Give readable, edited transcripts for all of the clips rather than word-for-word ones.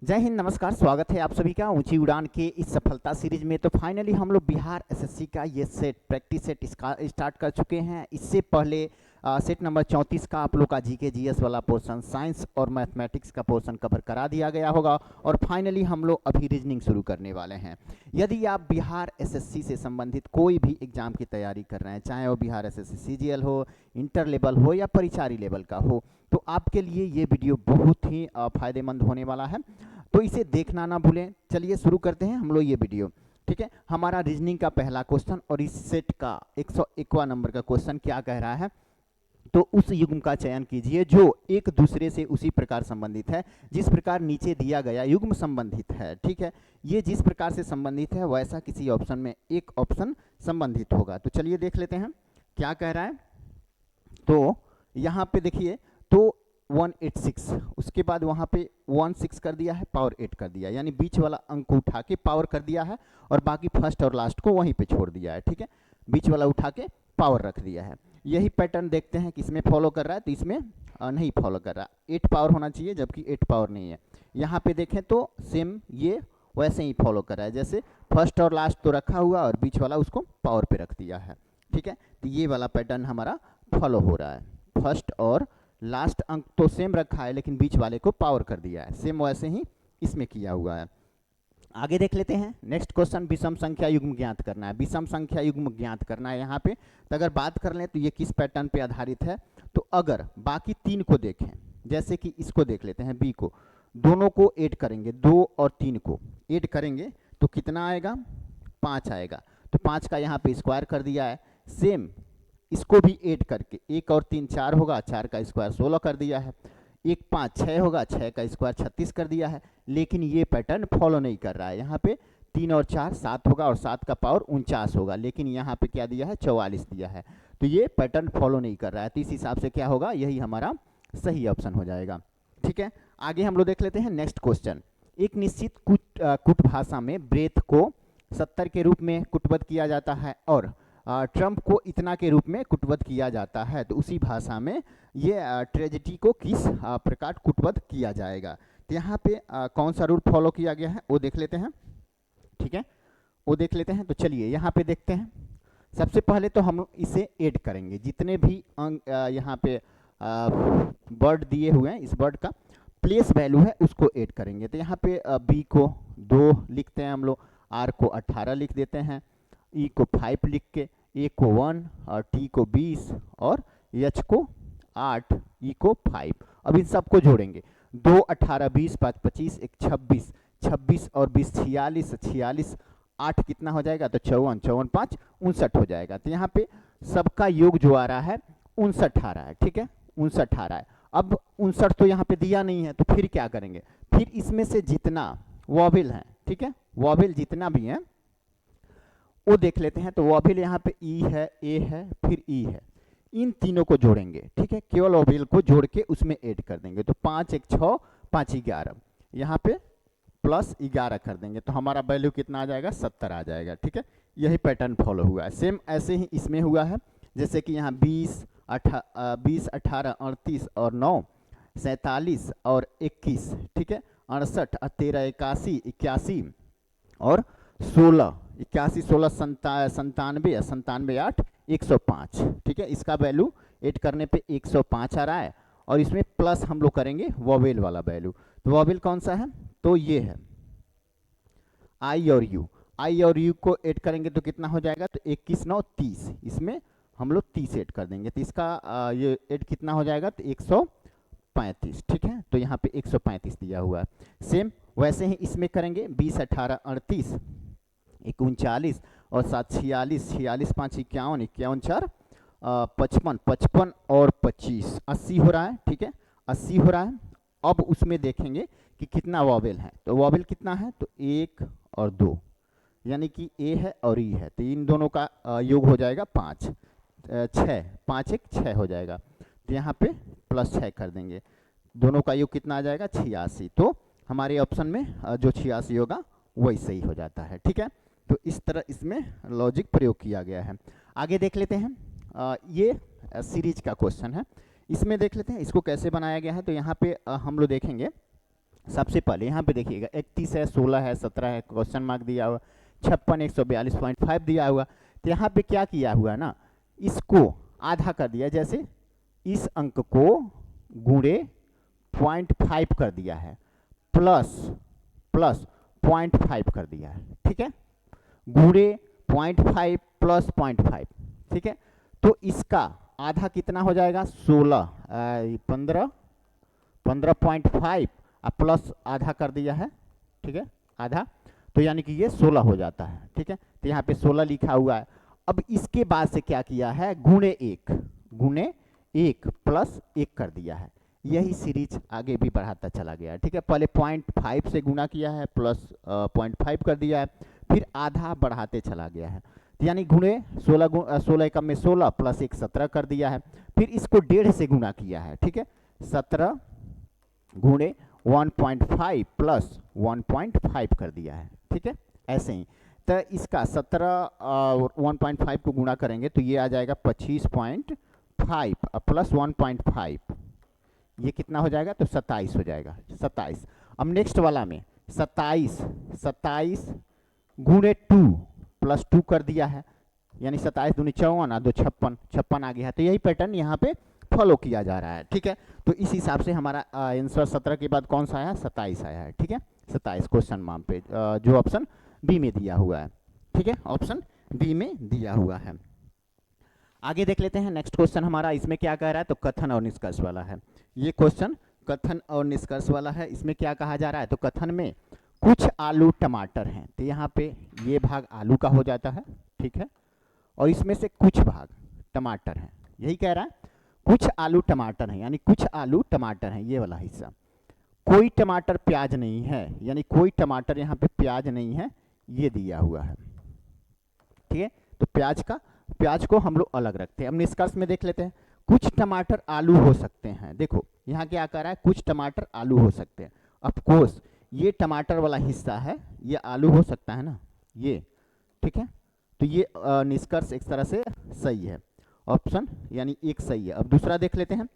जय हिंद, नमस्कार। स्वागत है आप सभी का ऊंची उड़ान के इस सफलता सीरीज में। तो फाइनली हम लोग बिहार एसएससी का ये सेट प्रैक्टिस सेट स्टार्ट कर चुके हैं। इससे पहले सेट नंबर 34 का आप लोग का जीके जीएस वाला पोर्शन, साइंस और मैथमेटिक्स का पोर्शन कवर करा दिया गया होगा और फाइनली हम लोग अभी रीजनिंग शुरू करने वाले हैं। यदि आप बिहार एसएससी से संबंधित कोई भी एग्जाम की तैयारी कर रहे हैं, चाहे वो बिहार एसएससी सीजीएल हो, इंटर लेवल हो या परिचारी लेवल का हो, तो आपके लिए ये वीडियो बहुत ही फायदेमंद होने वाला है। तो इसे देखना ना भूलें। चलिए शुरू करते हैं हम लोग ये वीडियो। ठीक है, हमारा रीजनिंग का पहला क्वेश्चन और इस सेट का 101वां नंबर का क्वेश्चन क्या कह रहा है। तो उस युग्म का चयन कीजिए जो एक दूसरे से उसी प्रकार संबंधित है जिस प्रकार नीचे दिया गया युग्म संबंधित है। ठीक है, ये जिस प्रकार से संबंधित है वैसा किसी ऑप्शन में एक ऑप्शन संबंधित होगा। तो चलिए देख लेते हैं क्या कह रहा है। तो यहाँ पे देखिए, तो 186, उसके बाद वहाँ पे 16 कर दिया है, पावर 8 कर दिया, यानी बीच वाला अंक को उठा के पावर कर दिया है और बाकी फर्स्ट और लास्ट को वहीं पे छोड़ दिया है। ठीक है, बीच वाला उठा के पावर रख दिया है। यही पैटर्न देखते हैं कि इसमें फॉलो कर रहा है, तो इसमें नहीं फॉलो कर रहा। 8 पावर होना चाहिए जबकि 8 पावर नहीं है। यहाँ पे देखें तो सेम ये वैसे ही फॉलो कर रहा है, जैसे फर्स्ट और लास्ट तो रखा हुआ और बीच वाला उसको पावर पे रख दिया है। ठीक है, तो ये वाला पैटर्न हमारा फॉलो हो रहा है। फर्स्ट और लास्ट अंक तो सेम रखा है लेकिन बीच वाले को पावर कर दिया है, सेम वैसे ही इसमें किया हुआ है। आगे देख लेते हैं नेक्स्ट क्वेश्चन। विषम संख्या युग्म ज्ञात करना है। विषम संख्या युग्म ज्ञात करना है यहाँ पे। तो अगर बात कर लें तो ये किस पैटर्न पे आधारित है, तो अगर बाकी तीन को देखें, जैसे कि इसको देख लेते हैं, बी को, दोनों को ऐड करेंगे, 2 और 3 को ऐड करेंगे तो कितना आएगा, 5 आएगा। तो 5 का यहाँ पे स्क्वायर कर दिया है। सेम इसको भी ऐड करके 1 और 3 4 होगा, 4 का स्क्वायर 16 कर दिया है। 1 5 6 होगा, 6 का स्क्वायर 36 कर दिया है। लेकिन ये पैटर्न फॉलो नहीं कर रहा है। यहाँ पे 3 और 4 7 होगा और 7 का पावर 49 होगा, लेकिन यहाँ पे क्या दिया है, 44 दिया है। तो ये पैटर्न फॉलो नहीं कर रहा है। तो इस हिसाब से क्या होगा, यही हमारा सही ऑप्शन हो जाएगा। ठीक है, आगे हम लोग देख लेते हैं नेक्स्ट क्वेश्चन। एक निश्चित कुट भाषा में ब्रेथ को 70 के रूप में कुटबद्ध किया जाता है और ट्रम्प को इतना के रूप में कुटबद्ध किया जाता है। तो उसी भाषा में ये ट्रेजेडी को किस प्रकार कुटबद्ध किया जाएगा। तो यहाँ पे कौन सा रूल फॉलो किया गया है वो देख लेते हैं। ठीक है, वो देख लेते हैं। तो चलिए यहाँ पे देखते हैं। सबसे पहले तो हम इसे ऐड करेंगे, जितने भी अंक यहाँ पे वर्ड दिए हुए हैं, इस वर्ड का प्लेस वैल्यू है उसको ऐड करेंगे। तो यहाँ पे बी को 2 लिखते हैं हम लोग, आर को 18 लिख देते हैं, ई को 5 लिख के, ए को 1 और टी को 20 और एच को 8, ई को 5। अब इन सबको जोड़ेंगे, 2 18 20 5 25 1 26, 26 और 20 46, 46 8 कितना हो जाएगा, तो 54, 54 5 59 हो जाएगा। तो यहाँ पे सबका योग जो आ रहा है 59 आ रहा है। ठीक है, 59 आ रहा है। अब 59 तो यहाँ पे दिया नहीं है, तो फिर क्या करेंगे, फिर इसमें से जितना वॉवेल है, ठीक है, वॉवेल जितना भी है वो देख लेते हैं। तो वॉवेल यहाँ पे ई है, ए है, फिर ई है, इन तीनों को जोड़ेंगे। ठीक है, केवल वॉवेल को जोड़ के उसमें ऐड कर देंगे। तो 5 1 6 5 11, यहाँ पे प्लस 11 कर देंगे तो हमारा वैल्यू कितना आ जाएगा, 70 आ जाएगा। ठीक है, यही पैटर्न फॉलो हुआ है। सेम ऐसे ही इसमें हुआ है, जैसे कि यहाँ 20 18 38 और 9 47 और 21। ठीक है, 68 13 81 81 और 16 81 16 97 97 8 105। ठीक है, इसका वैल्यू ऐड करने पे 105 आ रहा है और इसमें प्लस हम लोग करेंगे वॉवेल वाला वैल्यू। तो वॉवेल कौन सा है, तो ये है आई और यू। आई और यू को ऐड करेंगे तो कितना हो जाएगा, तो 21 9 30, इसमें हम लोग 30 ऐड कर देंगे। तो इसका ये ऐड कितना हो जाएगा, तो 135। ठीक है, तो यहाँ पे 135 दिया हुआ है। सेम वैसे ही इसमें करेंगे, 20 18 38 39 और 7 46 46 5 51 51 4 55 55 और 25 80 हो रहा है। ठीक है, 80 हो रहा है। अब उसमें देखेंगे कि कितना वॉवेल है। तो वॉवेल कितना है, तो 1 और 2, यानी कि ए है और ई है, तो इन दोनों का योग हो जाएगा 5 6 5 1 6 हो जाएगा। तो यहाँ पे प्लस 6 कर देंगे, दोनों का योग कितना आ जाएगा, 86। तो हमारे ऑप्शन में जो 86 होगा वही सही हो जाता है। ठीक है, तो इस तरह इसमें लॉजिक प्रयोग किया गया है। आगे देख लेते हैं, ये सीरीज का क्वेश्चन है, इसमें देख लेते हैं इसको कैसे बनाया गया है। तो यहाँ पे हम लोग देखेंगे सबसे पहले यहाँ पे देखिएगा 31 है, 16 है, 17 है, क्वेश्चन मार्क दिया हुआ, 56 142.5 दिया हुआ। तो यहाँ पे क्या किया हुआ ना, इसको आधा कर दिया, जैसे इस अंक को गुणे 0.5 कर दिया है, प्लस 0.5 कर दिया है, ठीक है, गुणे 0.5 प्लस 0.5, ठीक है। तो इसका आधा कितना हो जाएगा, 15.5 प्लस आधा कर दिया है, ठीक है, आधा, तो यानी कि ये 16 हो जाता है, ठीक है। तो यहाँ पे 16 लिखा हुआ है। अब इसके बाद से क्या किया है, गुणे 1 प्लस 1 कर दिया है। यही सीरीज आगे भी बढ़ाता चला गया है, ठीक है। पहले 0.5 से गुना किया है, प्लस 0.5 कर दिया है, फिर आधा बढ़ाते चला गया है, यानी गुणे 16 एकम में 16 प्लस 1 17 कर दिया है। फिर इसको 1.5 से गुना किया है, ठीक है, 17 गुणे 1.5 प्लस 1.5 कर दिया है, ठीक है। ऐसे ही तो इसका 17 1.5 को गुणा करेंगे तो ये आ जाएगा 25.5 प्लस 1.5, ये कितना हो जाएगा, तो 27 हो जाएगा, 27। अब नेक्स्ट वाला में 27 गुणे 2 प्लस 2 कर दिया है, यानी 27 दूनी 54 2 56 आ गया है। तो यही पैटर्न यहाँ पे फॉलो किया जा रहा है, ठीक है। तो इस हिसाब से हमारा आंसर 17 के बाद कौन सा आया, 27 आया है, ठीक है, 27 क्वेश्चन मार्क पे जो ऑप्शन बी में दिया हुआ है, ठीक है, ऑप्शन बी में दिया हुआ है। आगे देख लेते हैं नेक्स्ट क्वेश्चन हमारा, इसमें क्या कह रहा है, तो कथन और निष्कर्ष वाला है। ये क्वेश्चन कथन और निष्कर्ष वाला है। इसमें क्या कहा जा रहा है, तो कथन में कुछ आलू टमाटर हैं, तो यहाँ पे ये भाग आलू का हो जाता है, ठीक है, और इसमें से कुछ भाग टमाटर हैं, यही कह रहा है, कुछ आलू टमाटर हैं, यानी कुछ आलू टमाटर हैं, ये वाला हिस्सा। कोई टमाटर प्याज नहीं है, यानी कोई टमाटर यहाँ पे प्याज नहीं है, ये दिया हुआ है, ठीक है। तो प्याज को हम लोग अलग रखते हैं। अब निष्कर्ष में देख लेते हैं, कुछ टमाटर आलू हो सकते हैं। देखो यहाँ क्या कर रहा है, कुछ टमाटर आलू हो सकते हैं। ऑफकोर्स ये टमाटर वाला हिस्सा है, ये आलू हो सकता है ना, ये, ठीक है। तो ये निष्कर्ष एक तरह से सही है, ऑप्शन यानी एक सही है। अब दूसरा देख लेते हैं,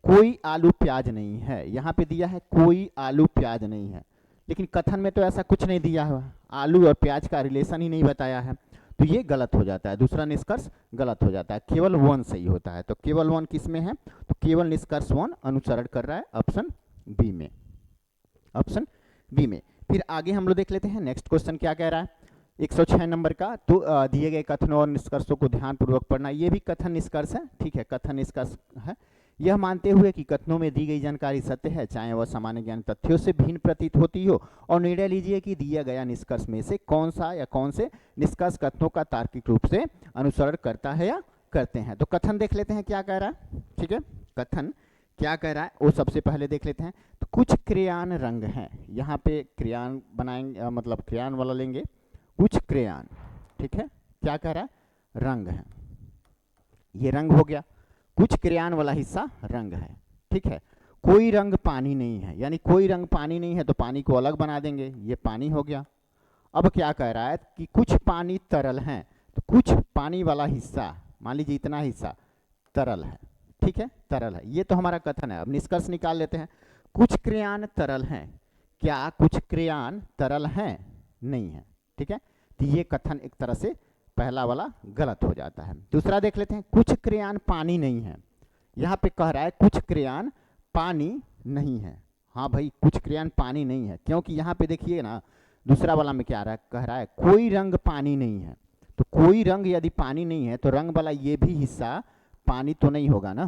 कोई आलू प्याज नहीं है, यहाँ पे दिया है कोई आलू प्याज नहीं है, लेकिन कथन में तो ऐसा कुछ नहीं दिया हुआ, आलू और प्याज का रिलेशन ही नहीं बताया है, तो ये गलत हो जाता है, दूसरा निष्कर्ष गलत हो जाता है, केवल 1 सही होता है। तो केवल 1 किस में है, तो केवल निष्कर्ष 1 अनुसरण कर रहा है ऑप्शन बी में, ऑप्शन बी में। फिर आगे हम लोग देख लेते हैं नेक्स्ट क्वेश्चन क्या कह रहा है, 106 नंबर का। तो दिए गए कथनों और निष्कर्षों को ध्यानपूर्वक पढ़ना, ये भी कथन निष्कर्ष है, ठीक है, कथन निष्कर्ष है। यह मानते हुए कि कथनों में दी गई जानकारी सत्य है, चाहे वह सामान्य ज्ञान तथ्यों से भिन्न प्रतीत होती हो, और निर्णय लीजिए कि दिया गया निष्कर्ष में से कौन सा या कौन से निष्कर्ष कथनों का तार्किक रूप से अनुसरण करता है या करते हैं। तो कथन देख लेते हैं क्या कह रहा है, ठीक है, कथन क्या कह रहा है वो सबसे पहले देख लेते हैं। तो कुछ क्रेयान रंग हैं, यहाँ पे क्रेयान बनाएंगे, मतलब क्रेयान वाला लेंगे, कुछ क्रेयान, ठीक है, क्या कह रहा है, रंग है, ये रंग हो गया, कुछ क्रेयान वाला हिस्सा रंग है, ठीक है। कोई रंग पानी नहीं है, यानी कोई रंग पानी नहीं है तो पानी को अलग बना देंगे, ये पानी हो गया। अब क्या कह रहा है कि कुछ पानी तरल है, तो कुछ पानी वाला हिस्सा, मान लीजिए इतना हिस्सा तरल है, ठीक है, तरल है, ये तो हमारा कथन है। अब निष्कर्ष निकाल लेते हैं, कुछ क्रेयान तरल हैं, क्या कुछ क्रेयान तरल हैं, नहीं है, ठीक है। तो ये कथन एक तरह से पहला वाला गलत हो जाता है। दूसरा देख लेते हैं, कुछ क्रेयान पानी नहीं है, यहाँ पे कह रहा है कुछ क्रेयान पानी नहीं है। हाँ भाई, कुछ क्रेयान पानी नहीं है, क्योंकि यहाँ पे देखिए ना, दूसरा वाला में क्या कह रहा है, कोई रंग पानी नहीं है, तो कोई रंग यदि पानी नहीं है तो रंग वाला ये भी हिस्सा पानी तो नहीं होगा ना,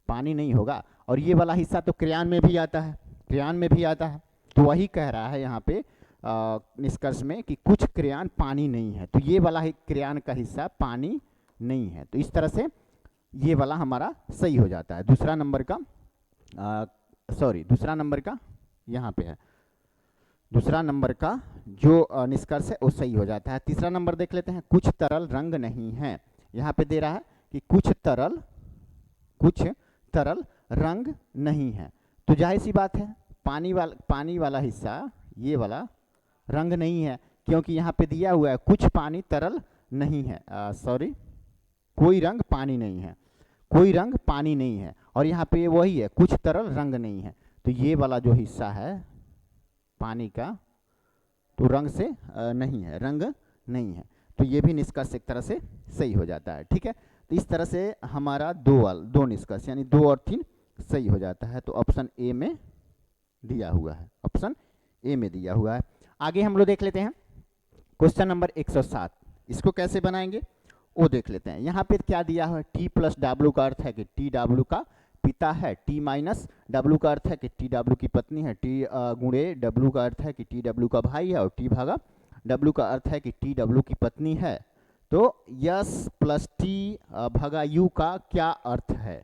पानी नहीं होगा, और ये वाला हिस्सा तो क्रेयान में भी आता है, क्रेयान में भी आता है। तो वही कह रहा है यहाँ पे निष्कर्ष में कि कुछ क्रेयान पानी नहीं है, तो ये वाला क्रेयान का हिस्सा पानी नहीं है, तो इस तरह से ये वाला हमारा सही हो जाता है। दूसरा नंबर का दूसरा नंबर का यहाँ पे है, दूसरा नंबर का जो निष्कर्ष है वो सही हो जाता है। तीसरा नंबर देख लेते हैं, कुछ तरल रंग नहीं है, यहाँ पे दे रहा है कि कुछ तरल रंग नहीं है, तो जाहिर सी बात है पानी वाला हिस्सा ये वाला रंग नहीं है, क्योंकि यहाँ पे दिया हुआ है कुछ पानी तरल नहीं है, कोई रंग पानी नहीं है, कोई रंग पानी नहीं है, और यहाँ पे वही है कुछ तरल रंग नहीं है, तो ये वाला जो हिस्सा है पानी का, तो रंग से नहीं है, रंग नहीं है, तो ये भी निष्कर्ष एक तरह से सही हो जाता है। ठीक है, तो इस तरह से हमारा दो निष्कर्ष यानी 2 और 3 सही हो जाता है। तो ऑप्शन ए में दिया हुआ है, ऑप्शन ए में दिया हुआ है। आगे हम लोग देख लेते हैं क्वेश्चन नंबर 107। इसको कैसे बनाएंगे वो देख लेते हैं। यहाँ पे क्या दिया है, टी प्लस डब्ल्यू का अर्थ है कि टी डब्ल्यू का पिता है, टी माइनस डब्ल्यू का अर्थ है कि टी डब्ल्यू की पत्नी है, टी गुणे डब्ल्यू का अर्थ है कि टी डब्ल्यू का भाई है, और टी भागा डब्ल्यू का अर्थ है कि टी डब्ल्यू की पत्नी है। तो यस प्लस टी भागा यू का क्या अर्थ है,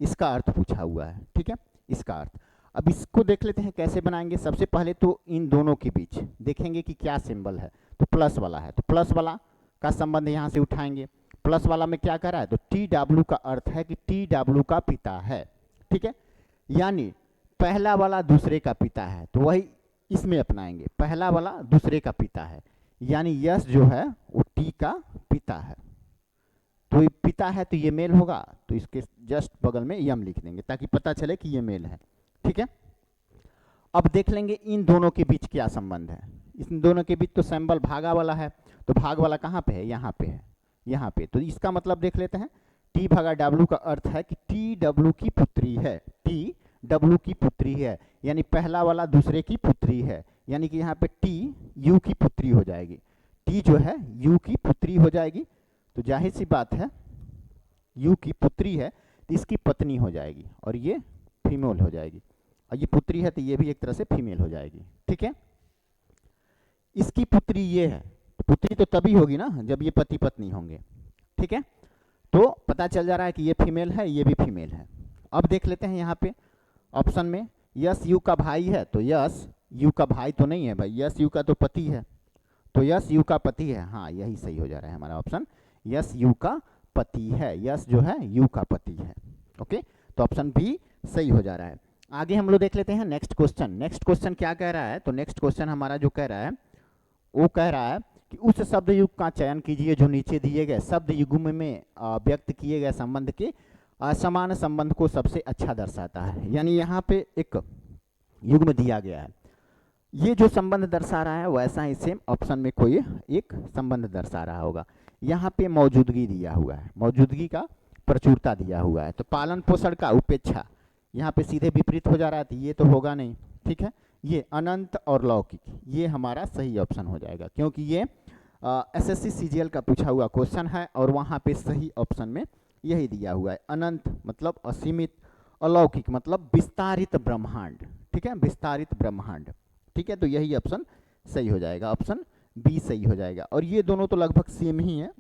इसका अर्थ पूछा हुआ है। ठीक है, इसका अर्थ अब इसको देख लेते हैं कैसे बनाएंगे। सबसे पहले तो इन दोनों के बीच देखेंगे कि क्या सिंबल है, तो प्लस वाला है, तो प्लस वाला का संबंध यहाँ से उठाएंगे। प्लस वाला में क्या कर रहा है, तो टी डब्ल्यू का अर्थ है कि टी डब्ल्यू का पिता है। ठीक है, यानी पहला वाला दूसरे का पिता है, तो वही इसमें अपनाएंगे, पहला वाला दूसरे का पिता है, यानी यस जो है वो टी का पिता है। तो ये पिता है तो ये मेल होगा, तो इसके जस्ट बगल में यम लिख देंगे ताकि पता चले कि ये मेल है। ठीक है, अब देख लेंगे इन दोनों के बीच क्या संबंध है। इन दोनों के बीच तो सिंबल भागा वाला है, तो भाग वाला कहाँ पे है, यहाँ पे है, यहाँ पे। तो इसका मतलब देख लेते हैं, टी भागा डब्ल्यू का अर्थ है कि टी डब्ल्यू की पुत्री है, टी डब्ल्यू की पुत्री है, यानी पहला वाला दूसरे की पुत्री है, यानी कि यहाँ पे टी यू की पुत्री हो जाएगी, टी जो है यू की पुत्री हो जाएगी। तो जाहिर सी बात है यू की पुत्री है तो इसकी पत्नी हो जाएगी, और ये फीमेल हो जाएगी, और ये पुत्री है तो ये भी एक तरह से फीमेल हो जाएगी। ठीक है, इसकी पुत्री ये है, पुत्री तो तभी होगी ना जब ये पति पत्नी होंगे। ठीक है, तो पता चल जा रहा है कि ये फीमेल है, ये भी फीमेल है। अब देख लेते हैं यहाँ पे ऑप्शन में, यस यू का भाई है, तो यस यू का भाई तो नहीं है भाई, यस यू का तो पति है, तो यस यू का पति है। हाँ, यही सही हो जा रहा है हमारा ऑप्शन, यस यू का पति है, यस जो है यू का पति है। ओके, तो ऑप्शन बी सही हो जा रहा है। आगे हम लोग देख लेते हैं नेक्स्ट क्वेश्चन। नेक्स्ट क्वेश्चन क्या कह रहा है, तो नेक्स्ट क्वेश्चन हमारा जो कह रहा है वो कह रहा है कि उस शब्द युग का चयन कीजिए जो नीचे दिए गए शब्द युग्म में व्यक्त किए गए संबंध के असमान संबंध को सबसे अच्छा दर्शाता है। यानी यहाँ पे एक युग्म दिया गया है, ये जो संबंध दर्शा रहा है वैसा ही सेम ऑप्शन में कोई एक संबंध दर्शा रहा होगा। यहाँ पे मौजूदगी दिया हुआ है, मौजूदगी का प्रचुरता दिया हुआ है, तो पालन पोषण का उपेक्षा यहाँ पे सीधे विपरीत हो जा रहा है, तो ये तो होगा नहीं। ठीक है, ये अनंत और लौकिक, ये हमारा सही ऑप्शन हो जाएगा, क्योंकि ये एसएससी सीजीएल का पूछा हुआ क्वेश्चन है, और वहाँ पे सही ऑप्शन में यही दिया हुआ है। अनंत मतलब असीमित, अलौकिक मतलब विस्तारित ब्रह्मांड। ठीक है, विस्तारित ब्रह्मांड। ठीक है, तो यही ऑप्शन सही हो जाएगा, ऑप्शन बी सही हो जाएगा। और ये दोनों तो लगभग सेम ही है,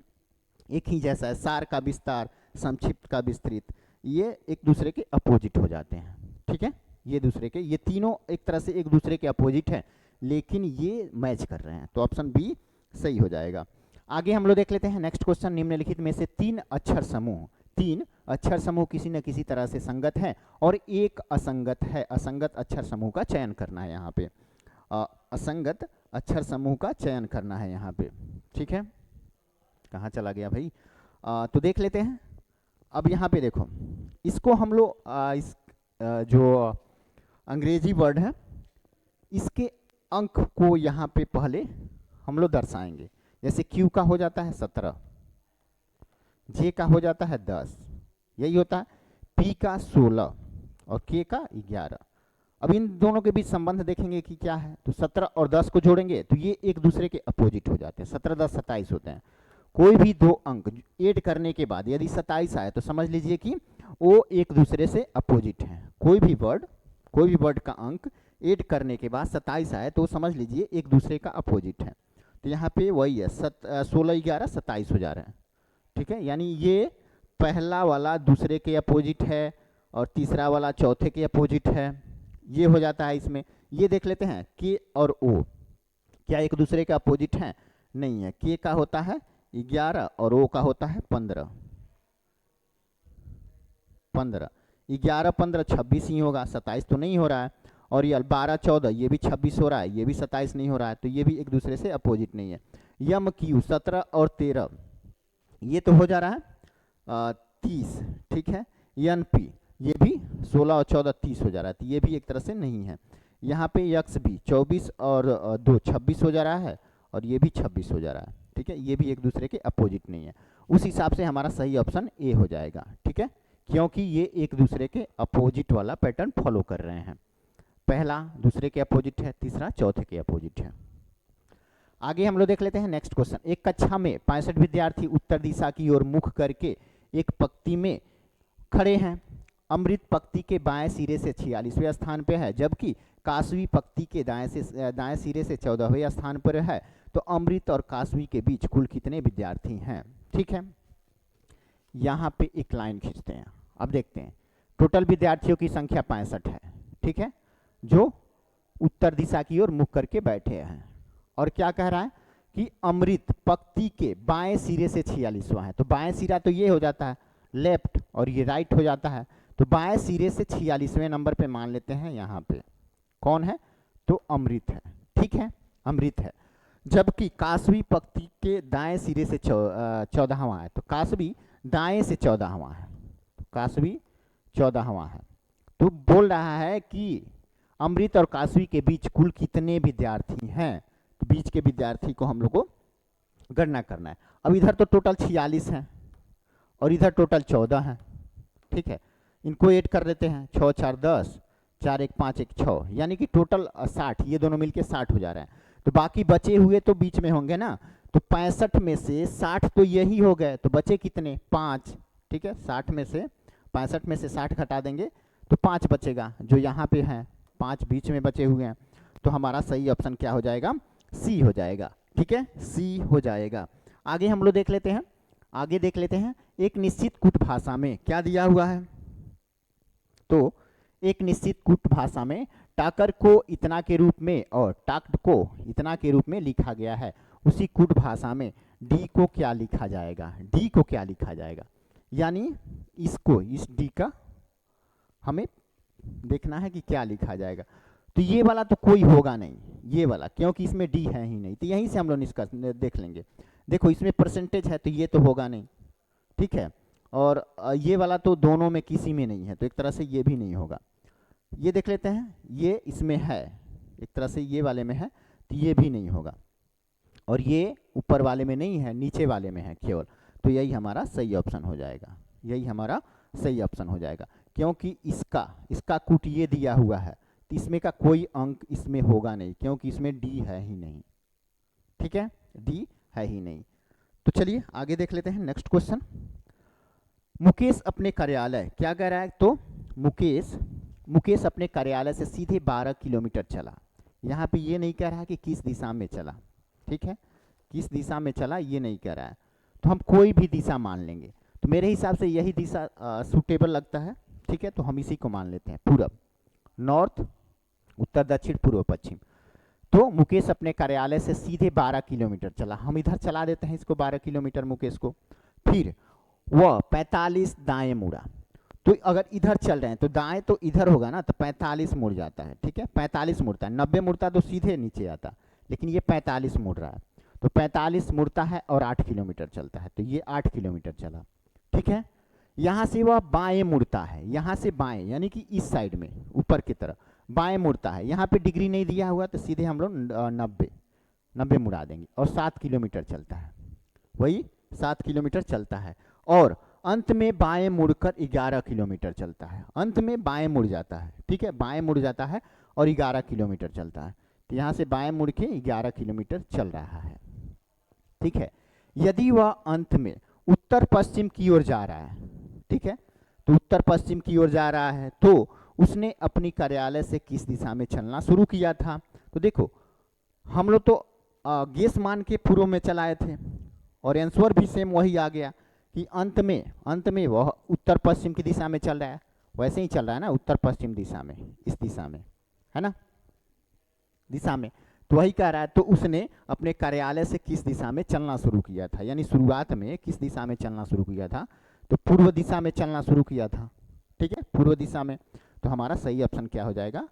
एक ही जैसा है, सार का विस्तार, संक्षिप्त का विस्तृत, ये एक दूसरे के अपोजिट हो जाते हैं। ठीक है, ये दूसरे के, ये तीनों एक तरह से एक दूसरे के अपोजिट है, लेकिन ये मैच कर रहे हैं, तो ऑप्शन बी सही हो जाएगा। आगे हम लोग देख लेते हैं नेक्स्ट क्वेश्चन। निम्नलिखित में से तीन अक्षर समूह किसी न किसी तरह से संगत है और एक असंगत है। असंगत अक्षर समूह का चयन करना है यहाँ पे, असंगत अक्षर समूह का चयन करना है यहाँ पे। ठीक है, कहाँ चला गया भाई, तो देख लेते हैं। अब यहाँ पे देखो, इसको हम लोग इस जो अंग्रेजी वर्ड है इसके अंक को यहाँ पे पहले हम लोग दर्शाएंगे। जैसे Q का हो जाता है 17, J का हो जाता है 10, यही होता है, P का 16 और K का 11। अब इन दोनों के बीच संबंध देखेंगे कि क्या है, तो 17 और 10 को जोड़ेंगे तो ये एक दूसरे के अपोजिट हो जाते हैं, 17 10 27 होते हैं। कोई भी दो अंक ऐड करने के बाद यदि 27 आए तो समझ लीजिए कि वो एक दूसरे से अपोजिट हैं। कोई भी वर्ड का अंक ऐड करने के बाद 27 आए तो समझ लीजिए एक दूसरे का अपोजिट है। तो यहाँ पे वही है, 16 11 27 हो जा रहे हैं। ठीक है, यानी ये पहला वाला दूसरे के अपोजिट है और तीसरा वाला चौथे के अपोजिट है, ये हो जाता है इसमें। ये देख लेते हैं के और ओ क्या एक दूसरे के अपोजिट हैं, नहीं है। के का होता है 11 और ओ का होता है 15। 11 15 26 ही होगा, 27 तो नहीं हो रहा है। और ये 12 14 ये भी 26 हो रहा है, ये भी 27 नहीं हो रहा है, तो ये भी एक दूसरे से अपोजिट नहीं है। यम क्यू 17 और 13 ये तो हो जा रहा है 30। ठीक है, एन पी ये भी 16 और 14 30 हो जा रहा है, तो ये भी एक तरह से नहीं है। यहाँ पे यक्स भी 24 और 2 26 हो जा रहा है, और ये भी 26 हो जा रहा है। ठीक है, ये भी एक दूसरे के अपोजिट नहीं है। उस हिसाब से हमारा सही ऑप्शन ए हो जाएगा। ठीक है, क्योंकि ये एक दूसरे के अपोजिट वाला पैटर्न फॉलो कर रहे हैं। पहला दूसरे के अपोजिट है, तीसरा चौथे के अपोजिट है। आगे हम लोग देख लेते हैं नेक्स्ट क्वेश्चन। एक कक्षा में 65 विद्यार्थी उत्तर दिशा की ओर मुख करके एक पंक्ति में खड़े हैं। अमृत पंक्ति के बाएं सिरे से 46वें स्थान पर है, जबकि कासवी पंक्ति के दाएं सिरे से 14वें स्थान पर है। तो अमृत और कासवी के बीच कुल कितने विद्यार्थी हैं? ठीक है, यहाँ पे एक लाइन खींचते हैं। अब देखते हैं, टोटल विद्यार्थियों की संख्या 65 है। ठीक है, जो उत्तर दिशा की ओर मुख करके बैठे हैं। और क्या कह रहा है कि अमृत पंक्ति के बाएं सिरे से 46वां है। तो बाएं सिरा तो ये हो जाता है लेफ्ट, और ये राइट हो जाता है। तो बाएं सिरे से 46वें नंबर पे मान लेते हैं यहाँ पे कौन है, तो अमृत है। ठीक है, अमृत है। जबकि कासवी पंक्ति के दाएं सिरे से 14वां है। तो कासवी दाएं से 14वां है, कासवी 14वां है। तो बोल रहा है कि अमृत और कासवी के बीच कुल कितने विद्यार्थी हैं। तो बीच के विद्यार्थी को हम लोग को गणना करना है। अब इधर तो टोटल 46 है और इधर टोटल 14 है। ठीक है, इनको ऐड कर देते हैं, 6 4 10, 4 1 5 1 6, यानी कि टोटल 60। ये दोनों मिलके 60 हो जा रहे हैं। तो बाकी बचे हुए तो बीच में होंगे ना। तो 65 में से 60 तो यही हो गए, तो बचे कितने, 5। ठीक है, 60 में से 65 में से 60 घटा देंगे तो 5 बचेगा, जो यहाँ पे हैं 5 बीच में बचे हुए हैं। तो हमारा सही ऑप्शन क्या हो जाएगा, सी हो जाएगा। ठीक है, सी हो जाएगा। आगे हम लोग देख लेते हैं, आगे देख लेते हैं। एक निश्चित कूट भाषा में क्या दिया हुआ है, तो एक निश्चित कूट भाषा में टाकर को इतना के रूप में और टाक्ट को इतना के रूप में लिखा गया है। उसी कूट भाषा में डी को क्या लिखा जाएगा, डी को क्या लिखा जाएगा, यानी इसको, इस डी का हमें देखना है कि क्या लिखा जाएगा। तो ये वाला तो कोई होगा नहीं, ये वाला, क्योंकि इसमें डी है ही नहीं। तो यहीं से हम लोग निष्कर्ष देख लेंगे। देखो इसमें परसेंटेज है तो ये तो होगा नहीं। ठीक है, और ये वाला तो दोनों में किसी में नहीं है, तो एक तरह से ये भी नहीं होगा। ये देख लेते हैं, ये इसमें है, एक तरह से ये वाले में है, तो ये भी नहीं होगा। और ये ऊपर वाले में नहीं है, नीचे वाले में है केवल। तो यही हमारा सही ऑप्शन हो जाएगा, यही हमारा सही ऑप्शन हो जाएगा। क्योंकि इसका कूट ये दिया हुआ है, तो इसमें का कोई अंक इसमें होगा नहीं, क्योंकि इसमें डी है ही नहीं। ठीक है, डी है ही नहीं। तो चलिए आगे देख लेते हैं नेक्स्ट क्वेश्चन। मुकेश अपने कार्यालय, क्या कह रहा है, तो मुकेश अपने कार्यालय से सीधे 12 किलोमीटर चला। यहाँ पे ये नहीं कह रहा है कि किस दिशा में चला। ठीक है, किस दिशा में चला ये नहीं कह रहा है, तो हम कोई भी दिशा मान लेंगे। तो मेरे हिसाब से यही दिशा सूटेबल लगता है। ठीक है, तो हम इसी को मान लेते हैं, पूरब, नॉर्थ, उत्तर दक्षिण पूर्व पश्चिम। तो मुकेश अपने कार्यालय से सीधे 12 किलोमीटर चला। हम इधर चला देते हैं इसको 12 किलोमीटर मुकेश को। फिर वह 45 दाएं मुड़ा। तो अगर इधर चल रहे हैं तो दाएं तो इधर होगा ना, तो 45 मुड़ जाता है। ठीक है, 45 मुड़ता है, 90 मुड़ता तो सीधे नीचे आता, लेकिन ये 45 मुड़ रहा है। तो 45 मुड़ता है और 8 किलोमीटर चलता है, तो ये 8 किलोमीटर चला। ठीक है, यहाँ से वह बाएं मुड़ता है, यहाँ से बाएं यानी कि इस साइड में ऊपर की तरफ बाएं मुड़ता है। यहाँ पे डिग्री नहीं दिया हुआ, तो सीधे हम लोग 90 मुड़ा देंगे, और 7 किलोमीटर चलता है, वही 7 किलोमीटर चलता है। और अंत में बाएं मुड़कर 11 किलोमीटर चलता है, अंत में बाएं मुड़ जाता है। ठीक है, बाएं मुड़ जाता है और 11 किलोमीटर चलता है। तो यहाँ से बाएं मुड़ के 11 किलोमीटर चल रहा है। ठीक है, यदि वह अंत में उत्तर पश्चिम की ओर जा रहा है, ठीक है, तो उत्तर पश्चिम की ओर जा रहा है, तो उसने अपनी कार्यालय से किस दिशा में चलना शुरू किया था। तो देखो हम लोग तो गेस मान के पूर्व में चलाए थे, और आंसर भी सेम वही आ गया कि अंत में वह उत्तर पश्चिम की दिशा में चल रहा है। वैसे ही चल रहा है ना, उत्तर पश्चिम दिशा में, इस दिशा में है ना, दिशा में। तो वही कह रहा है, तो उसने अपने कार्यालय से किस दिशा में चलना शुरू किया था, यानी शुरुआत में किस दिशा में चलना शुरू किया था, तो पूर्व दिशा में चलना शुरू किया था। ठीक है, पूर्व दिशा में। तो हमारा सही ऑप्शन क्या हो जाएगा,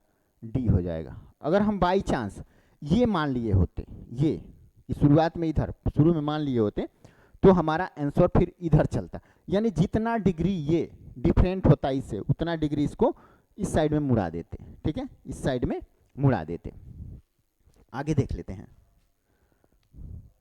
डी हो जाएगा। अगर हम बाई चांस ये मान लिए होते, ये शुरुआत में इधर शुरू में मान लिए होते, तो हमारा आंसर फिर इधर चलता, यानी जितना डिग्री ये डिफरेंट होता है इससे, उतना डिग्री इसको इस साइड में मुड़ा देते। ठीक है, इस साइड में मुड़ा देते। आगे देख लेते हैं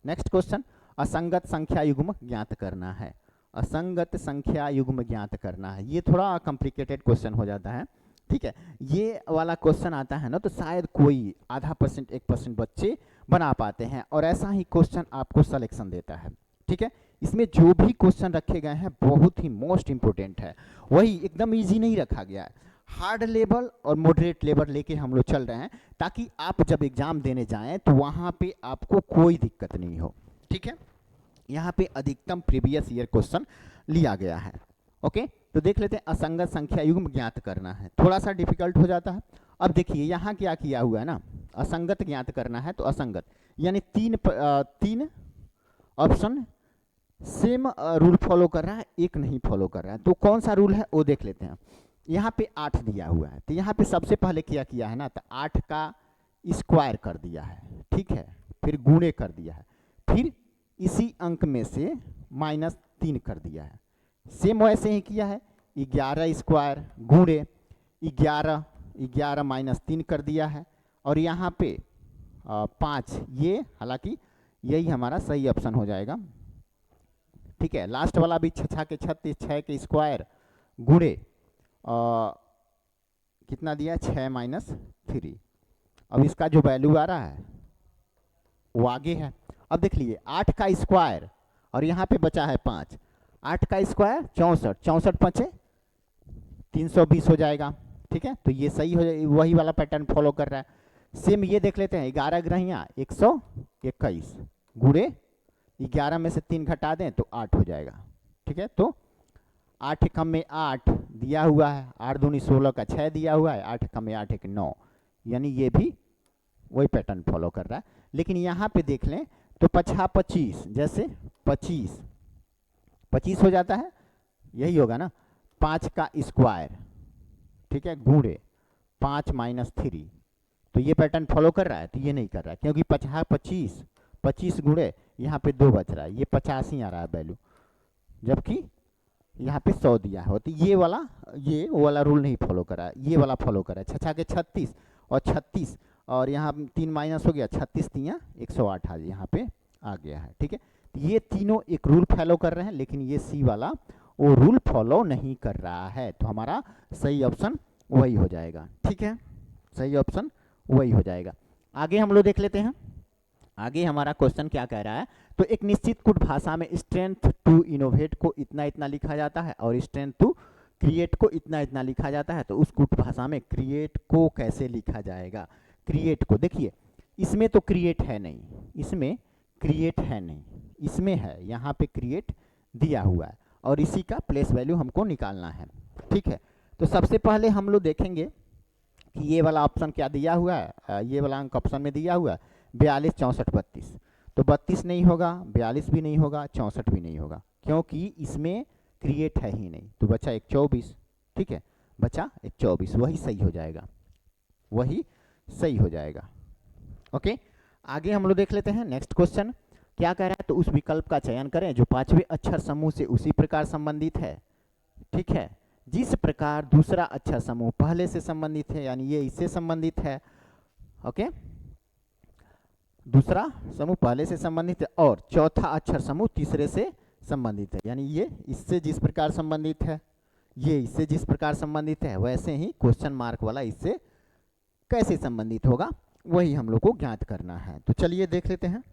नेक्स्ट क्वेश्चन, असंगत संख्या युग्म ज्ञात करना है। असंगत संख्या युग्म ज्ञात करना है, ये थोड़ा कॉम्प्लिकेटेड क्वेश्चन हो जाता है, ठीक है। ये वाला क्वेश्चन आता है ना तो शायद कोई आधा परसेंट 1% बच्चे बना पाते हैं, और ऐसा ही क्वेश्चन आपको सिलेक्शन देता है, ठीक है। इसमें जो भी क्वेश्चन रखे गए हैं बहुत ही मोस्ट इंपोर्टेंट है, वही एकदम इजी नहीं रखा गया है, हार्ड लेवल और मॉडरेट लेवल लेके हम लोग चल रहे हैं, ताकि आप जब एग्जाम देने जाएं तो वहां पे आपको कोई दिक्कत नहीं हो, ठीक है। यहाँ पे अधिकतम प्रीवियस ईयर क्वेश्चन लिया गया है। ओके, तो देख लेते हैं, असंगत संख्या युग्म ज्ञात करना है, थोड़ा सा डिफिकल्ट हो जाता है। अब देखिए यहाँ क्या किया हुआ है ना, असंगत ज्ञात करना है, तो असंगत यानी तीन ऑप्शन सेम रूल फॉलो कर रहा है, एक नहीं फॉलो कर रहा है, तो कौन सा रूल है वो देख लेते हैं। यहाँ पे 8 दिया हुआ है, तो यहाँ पे सबसे पहले क्या किया है ना, तो 8 का स्क्वायर कर दिया है, ठीक है, फिर गुणे कर दिया है, फिर इसी अंक में से -3 कर दिया है। सेम वैसे ही किया है, 11 स्क्वायर गुणे 11 -3 कर दिया है, और यहाँ पे 5, ये हालांकि यही हमारा सही ऑप्शन हो जाएगा, ठीक है। लास्ट वाला भी 6 के 36, 6 के स्क्वायर गुणे कितना दिया, 6 - 3। अब इसका जो वैल्यू आ रहा है वो आगे है। अब देख लीजिए 8 का स्क्वायर और यहाँ पे बचा है 5, 8 का स्क्वायर 64, 64 5 320 हो जाएगा, ठीक है। तो ये सही हो जाए, वही वाला पैटर्न फॉलो कर रहा है। सेम ये देख लेते हैं, 11 ग्रहियाँ 121 गुणे 11 में से 3 घटा दें तो 8 हो जाएगा, ठीक है। तो 8 कम में 8 दिया हुआ है, 8 दूनी 16 का 6 दिया हुआ है, 8 कम में 8 1 9, यानी ये भी वही पैटर्न फॉलो कर रहा है। लेकिन यहाँ पे देख लें तो 25, जैसे 25 हो जाता है, यही होगा ना, 5 का स्क्वायर, ठीक है, गुणे 5 - 3, तो ये पैटर्न फॉलो कर रहा है, तो ये नहीं कर रहा है, क्योंकि 25 गुणे यहाँ पे 2 बच रहा है, ये 50 ही आ रहा है वैल्यू, जबकि यहाँ पे 100 दिया है, तो ये वाला रूल नहीं फॉलो कर रहा है, ये वाला फॉलो कर रहा है। 6 के 36 और 36, और यहाँ 3 माइनस हो गया, 36 3 108 आज यहाँ पे आ गया है, ठीक है। तो ये तीनों एक रूल फॉलो कर रहे हैं, लेकिन ये सी वाला वो रूल फॉलो नहीं कर रहा है, तो हमारा सही ऑप्शन वही हो जाएगा, ठीक है, सही ऑप्शन वही हो जाएगा। आगे हम लोग देख लेते हैं, आगे हमारा क्वेश्चन क्या कह रहा है, तो एक निश्चित कुट भाषा में स्ट्रेंथ टू इनोवेट को इतना इतना लिखा जाता है, और स्ट्रेंथ टू क्रिएट को इतना इतना लिखा जाता है, तो उस कुट भाषा में क्रिएट को कैसे लिखा जाएगा। क्रिएट को देखिए, इसमें तो क्रिएट है नहीं, इसमें क्रिएट है नहीं, इसमें है, यहाँ पे क्रिएट दिया हुआ है, और इसी का प्लेस वैल्यू हमको निकालना है, ठीक है। तो सबसे पहले हम लोग देखेंगे कि ये वाला ऑप्शन क्या दिया हुआ है, ये वाला अंक ऑप्शन में दिया हुआ है 42 64 32, तो 32 नहीं होगा, 42 भी नहीं होगा, 64 भी नहीं होगा, क्योंकि इसमें क्रिएट है ही नहीं, तो बचा एक 24, ठीक है, बचा एक 24, वही सही हो जाएगा, वही सही हो जाएगा। ओके, आगे हम लोग देख लेते हैं नेक्स्ट क्वेश्चन क्या कह रहा है, तो उस विकल्प का चयन करें जो 5वें अक्षर समूह से उसी प्रकार संबंधित है, ठीक है, जिस प्रकार दूसरा अक्षर समूह पहले से संबंधित है, यानी ये इससे संबंधित है, ओके, दूसरा समूह पहले से संबंधित है, और चौथा अक्षर समूह तीसरे से संबंधित है, यानी ये इससे जिस प्रकार संबंधित है, ये इससे जिस प्रकार संबंधित है, वैसे ही क्वेश्चन मार्क वाला इससे कैसे संबंधित होगा, वही हम लोग को ज्ञात करना है। तो चलिए देख लेते हैं,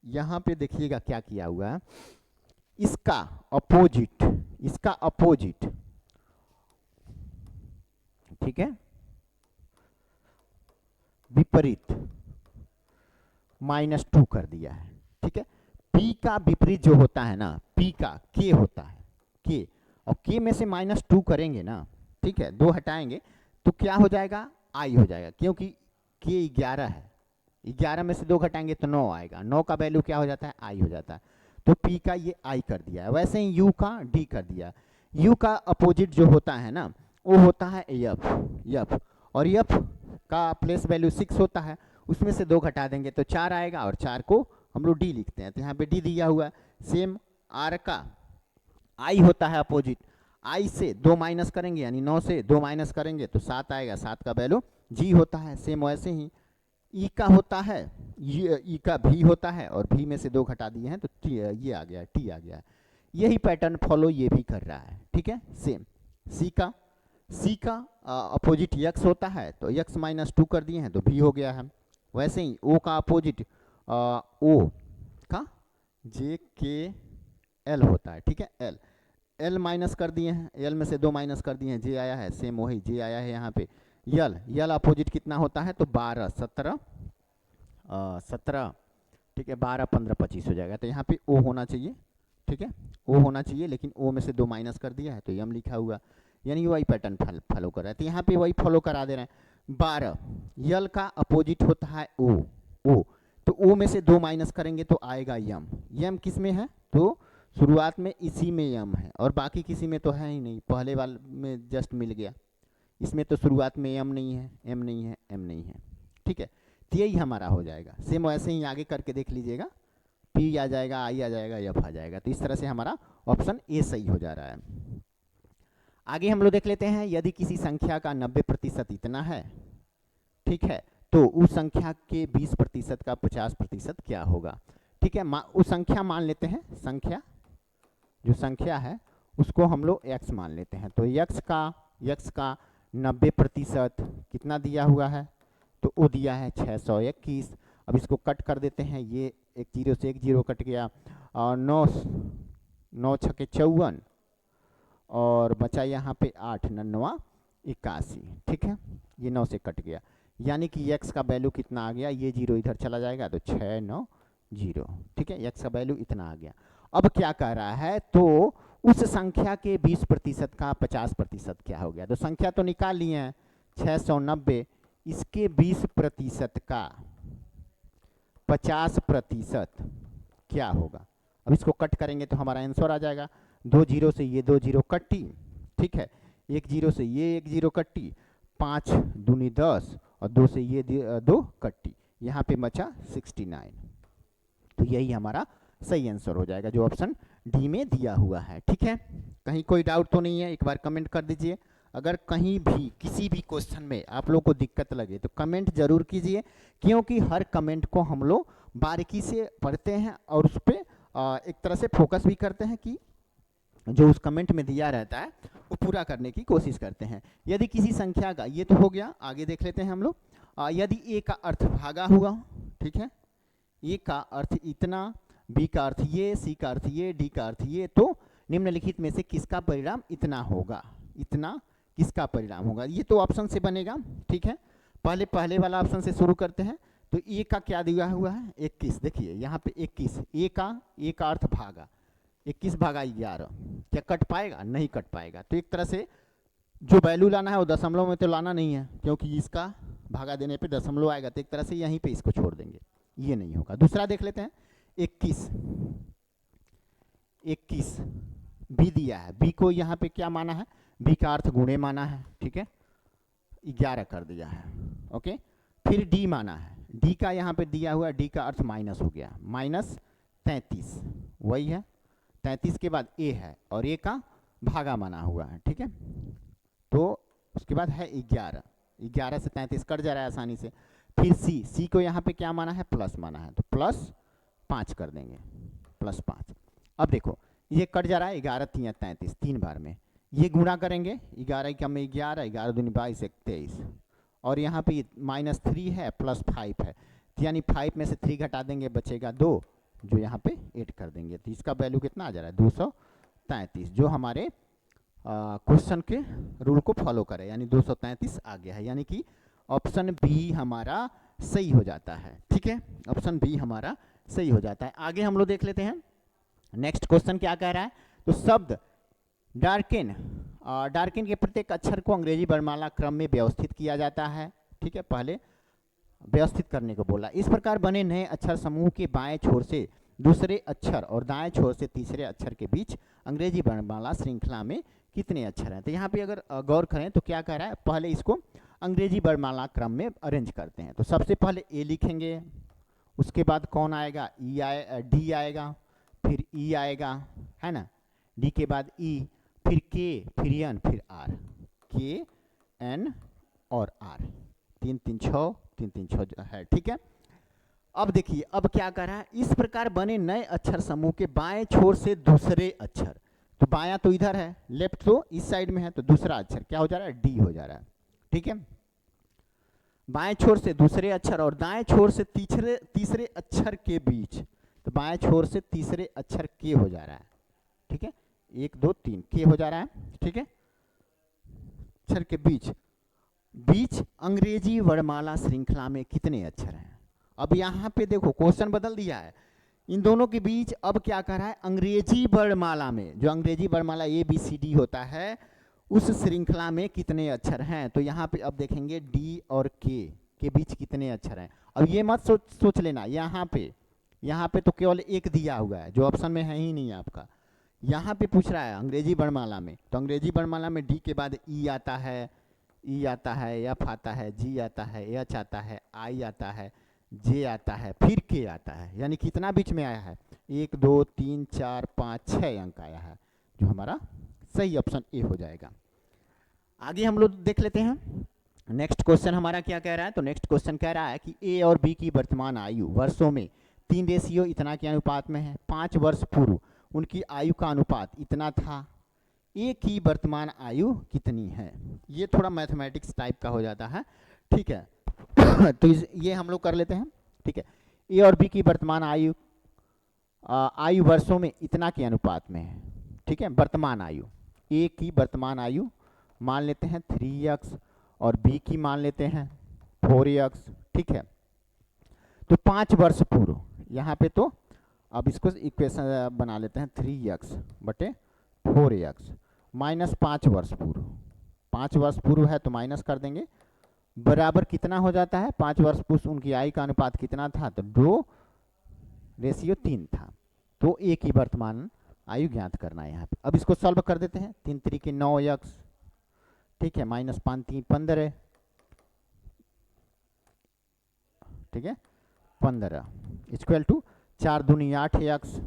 यहाँ पे देखिएगा क्या किया हुआ है, इसका अपोजिट, ठीक है, विपरीत -2 कर दिया है, ठीक है। P का विपरीत जो होता है ना, P का K होता है, K, और K में से -2 करेंगे ना, ठीक है, 2 हटाएंगे तो क्या हो जाएगा, I हो जाएगा, क्योंकि K 11 है, 11 में से 2 घटाएंगे तो 9 आएगा, 9 का वैल्यू क्या हो जाता है, I हो जाता है, तो P का ये I कर दिया है। वैसे ही U का D कर दिया, U का अपोजिट जो होता है ना, वो होता है F, और F का प्लेस वैल्यू 6 होता है, उसमें से 2 घटा देंगे तो 4 आएगा, और 4 को हम लोग D लिखते हैं, तो यहाँ पे D दिया हुआ है। सेम R का I होता है अपोजिट, आई से 2 माइनस करेंगे यानी 9 से 2 माइनस करेंगे तो 7 आएगा, 7 का वैल्यू जी होता है। सेम वैसे ही ई का होता है, ये ई का भी होता है और भी में से 2 घटा दिए हैं तो ये आ गया, टी आ गया। यही पैटर्न फॉलो ये भी कर रहा है, ठीक है। सेम सी का अपोजिट यक्स होता है तो यक्स माइनस 2 कर दिए हैं तो भी हो गया है। वैसे ही ओ का अपोजिट ओ का जे के एल होता है, ठीक है। एल माइनस कर दिए हैं, एल में से 2 माइनस कर दिए हैं, जे आया है, सेम वही जे आया है यहाँ पे। यल अपोजिट कितना होता है तो 12 17 17, ठीक है, 12 15 25 हो जाएगा। तो यहाँ पे ओ होना चाहिए, ठीक है, ओ होना चाहिए, लेकिन ओ में से 2 माइनस कर दिया है तो यम लिखा हुआ, यानी वही पैटर्न फॉलो कर रहा है। तो यहाँ पे वही फॉलो करा दे रहे हैं। 12 यल का अपोजिट होता है ओ तो ओ में से 2 माइनस करेंगे तो आएगा यम किस में है तो शुरुआत में इसी में यम है और बाकी किसी में तो है ही नहीं, पहले वाले में जस्ट मिल गया, इसमें तो शुरुआत में एम नहीं है, एम नहीं है, एम नहीं है, ठीक है। तो यही हमारा हो जाएगा। सेम वैसे ही आगे करके देख लीजिएगा, पी आ जाएगा, आई आ जाएगा, एफ आ जाएगा। तो इस तरह से हमारा ऑप्शन ए सही हो जा रहा है। आगे हम लोग देख लेते हैं, यदि किसी संख्या का 90% इतना है, ठीक है, तो उस संख्या के 20% का 50% क्या होगा, ठीक है। उस संख्या मान लेते हैं, संख्या जो संख्या है उसको हम लोग x मान लेते हैं। तो x का 90% कितना दिया हुआ है तो वो दिया है 621। अब इसको कट कर देते हैं, ये एक जीरो से एक जीरो कट गया और 9 छके 54 और बचा यहाँ पे 8 9 81, ठीक है, ये 9 से कट गया, यानी कि x का वैल्यू कितना आ गया, ये जीरो इधर चला जाएगा तो 690, ठीक है, x का वैल्यू इतना आ गया। अब क्या कह रहा है तो उस संख्या के 20% का 50% क्या हो गया। तो संख्या तो निकाल लिए हैं 690, इसके 20% का 50% क्या होगा। अब इसको कट करेंगे तो हमारा आंसर आ जाएगा, 2 जीरो से ये 2 जीरो कट्टी, ठीक है, 1 जीरो से ये 1 जीरो कट्टी, 5 दूनी 10 और 2 से ये 2 कट्टी, यहाँ पे बचा 69। तो यही हमारा सही आंसर हो जाएगा जो ऑप्शन डी में दिया हुआ है, ठीक है। कहीं कोई डाउट तो नहीं है, एक बार कमेंट कर दीजिए। अगर कहीं भी किसी भी क्वेश्चन में आप लोग को दिक्कत लगे तो कमेंट जरूर कीजिए, क्योंकि हर कमेंट को हम लोग बारीकी से पढ़ते हैं और उस पर एक तरह से फोकस भी करते हैं कि जो उस कमेंट में दिया रहता है वो पूरा करने की कोशिश करते हैं। यदि किसी संख्या का, ये तो हो गया, आगे देख लेते हैं हम लोग। यदि ए का अर्थ भागा हुआ, ठीक है, ए का अर्थ इतना, बी का अर्थ ये, सी का अर्थ ये, डी का अर्थ ये, तो निम्नलिखित में से किसका परिणाम इतना होगा, इतना किसका परिणाम होगा, ये तो ऑप्शन से बनेगा, ठीक है। पहले वाला ऑप्शन से शुरू करते हैं। तो ए का क्या दिया हुआ है 21, देखिए यहाँ पे 21, ए का अर्थ भागा, 21 भागा 11, क्या कट पाएगा, नहीं कट पाएगा। तो एक तरह से जो वैल्यू लाना है वो दशमलव में तो लाना नहीं है, क्योंकि इसका भागा देने पे दशमलव आएगा, तो एक तरह से यहीं पे इसको छोड़ देंगे, ये नहीं होगा। दूसरा देख लेते हैं, 21 बी दिया है, बी को यहाँ पे क्या माना है, बी का अर्थ गुणे माना है, ठीक है, 11 कर दिया है, ओके। फिर डी माना है, डी का यहाँ पे दिया हुआ, डी का अर्थ माइनस हो गया, -33, वही है। 33 के बाद ए है और ए का भागा माना हुआ है, ठीक है। तो उसके बाद है 11 से 33 कट जा रहा है आसानी से। फिर सी को यहाँ पे क्या माना है, प्लस माना है, तो +5 कर देंगे, +5। अब देखो ये कट जा रहा है, 11 3 33, 3 बार में, ये गुणा करेंगे, 11 का में 11, 11 दूनी 22 23, और यहाँ पे -3 है +5 है, तो यानी 5 में से 3 घटा देंगे, बचेगा 2, जो यहाँ पे 8 कर देंगे। तो इसका वैल्यू कितना आ जा रहा है 233, जो हमारे क्वेश्चन के रूल को फॉलो करे, यानी 233 आ गया है, यानी कि ऑप्शन बी हमारा सही हो जाता है, ठीक है, ऑप्शन बी हमारा सही हो जाता है। आगे हम लोग देख लेते हैं नेक्स्ट क्वेश्चन क्या कह रहा है। तो शब्द डार्किन के प्रत्येक अक्षर को अंग्रेजी वर्णमाला क्रम में व्यवस्थित किया जाता है, ठीक है, पहले व्यवस्थित करने को बोला। इस प्रकार बने नए अक्षर समूह के बाएं छोर से दूसरे अक्षर और दाएं छोर से तीसरे अक्षर के बीच अंग्रेजी वर्णमाला श्रृंखला में कितने अक्षर हैं। तो यहाँ पे अगर गौर करें तो क्या कह रहा है, पहले इसको अंग्रेजी वर्णमाला क्रम में अरेंज करते हैं। तो सबसे पहले ए लिखेंगे, उसके बाद कौन आएगा, डी आएगा, फिर ई आएगा, है ना, डी के बाद ई, फिर के, फिर एन, फिर आर, के एन और आर, 3 3 6, 3 3 6 है, ठीक है। अब देखिए अब क्या कर रहा है, इस प्रकार बने नए अक्षर समूह के बाएं छोर से दूसरे अक्षर, तो बायां तो इधर है, लेफ्ट तो इस साइड में है, तो दूसरा अक्षर क्या हो जा रहा है, डी हो जा रहा है, ठीक है। बाएं छोर से दूसरे अक्षर और दाएं छोर से तीसरे अक्षर के बीच, तो बाएं छोर से तीसरे अक्षर के हो जा रहा है, ठीक है, 1 2 3 के हो जा रहा है, ठीक है। अक्षर के बीच अंग्रेजी वर्णमाला श्रृंखला में कितने अक्षर हैं। अब यहाँ पे देखो क्वेश्चन बदल दिया है, इन दोनों के बीच अब क्या कर रहा है, अंग्रेजी वर्णमाला में, जो अंग्रेजी वर्णमाला ABCD होता है, उस श्रृंखला में कितने अक्षर हैं। तो यहाँ पे अब देखेंगे डी और के बीच कितने अक्षर हैं। अब ये मत सोच लेना, यहाँ पे तो केवल एक दिया हुआ है जो ऑप्शन में है ही नहीं आपका, यहाँ पे पूछ रहा है अंग्रेजी वर्णमाला में, तो अंग्रेजी वर्णमाला में डी के बाद ई आता है, एफ आता है, जी आता है, एच आता है, आई आता है, जे आता है, फिर के आता है, यानी कितना बीच में आया है, 1 2 3 4 5 6 अंक आया है, जो हमारा सही ऑप्शन ए हो जाएगा। आगे हम लोग देख लेते हैं नेक्स्ट क्वेश्चन हमारा क्या कह रहा है। तो नेक्स्ट क्वेश्चन कह रहा है कि ए और बी की वर्तमान आयु वर्षों में 3 रेशियो इतना के अनुपात में है। 5 वर्ष पूर्व उनकी आयु का अनुपात इतना था। ए की वर्तमान आयु कितनी है। ये थोड़ा मैथमेटिक्स टाइप का हो जाता है, ठीक है। तो ये हम लोग कर लेते हैं, ठीक है। ए और बी की वर्तमान आयु वर्षों में इतना के अनुपात में है, ठीक है। वर्तमान आयु, ए की वर्तमान आयु मान लेते हैं 3x और बी की मान लेते हैं 4x, ठीक है। तो 5 वर्ष पूर्व, यहाँ पे तो अब इसको इक्वेशन बना लेते हैं 3x बटे 4x माइनस 5 वर्ष पूर्व। 5 वर्ष पूर्व है तो माइनस कर देंगे, बराबर कितना हो जाता है, 5 वर्ष पूर्व उनकी आयु का अनुपात कितना था, तो 2:3 था। तो ए की वर्तमान आयु ज्ञात करना है यहाँ पे। अब इसको सॉल्व कर देते हैं, 3 3 9x, ठीक है, माइनस 5 3 15, ठीक है, 15 इक्वल टू 4 दूनी 8x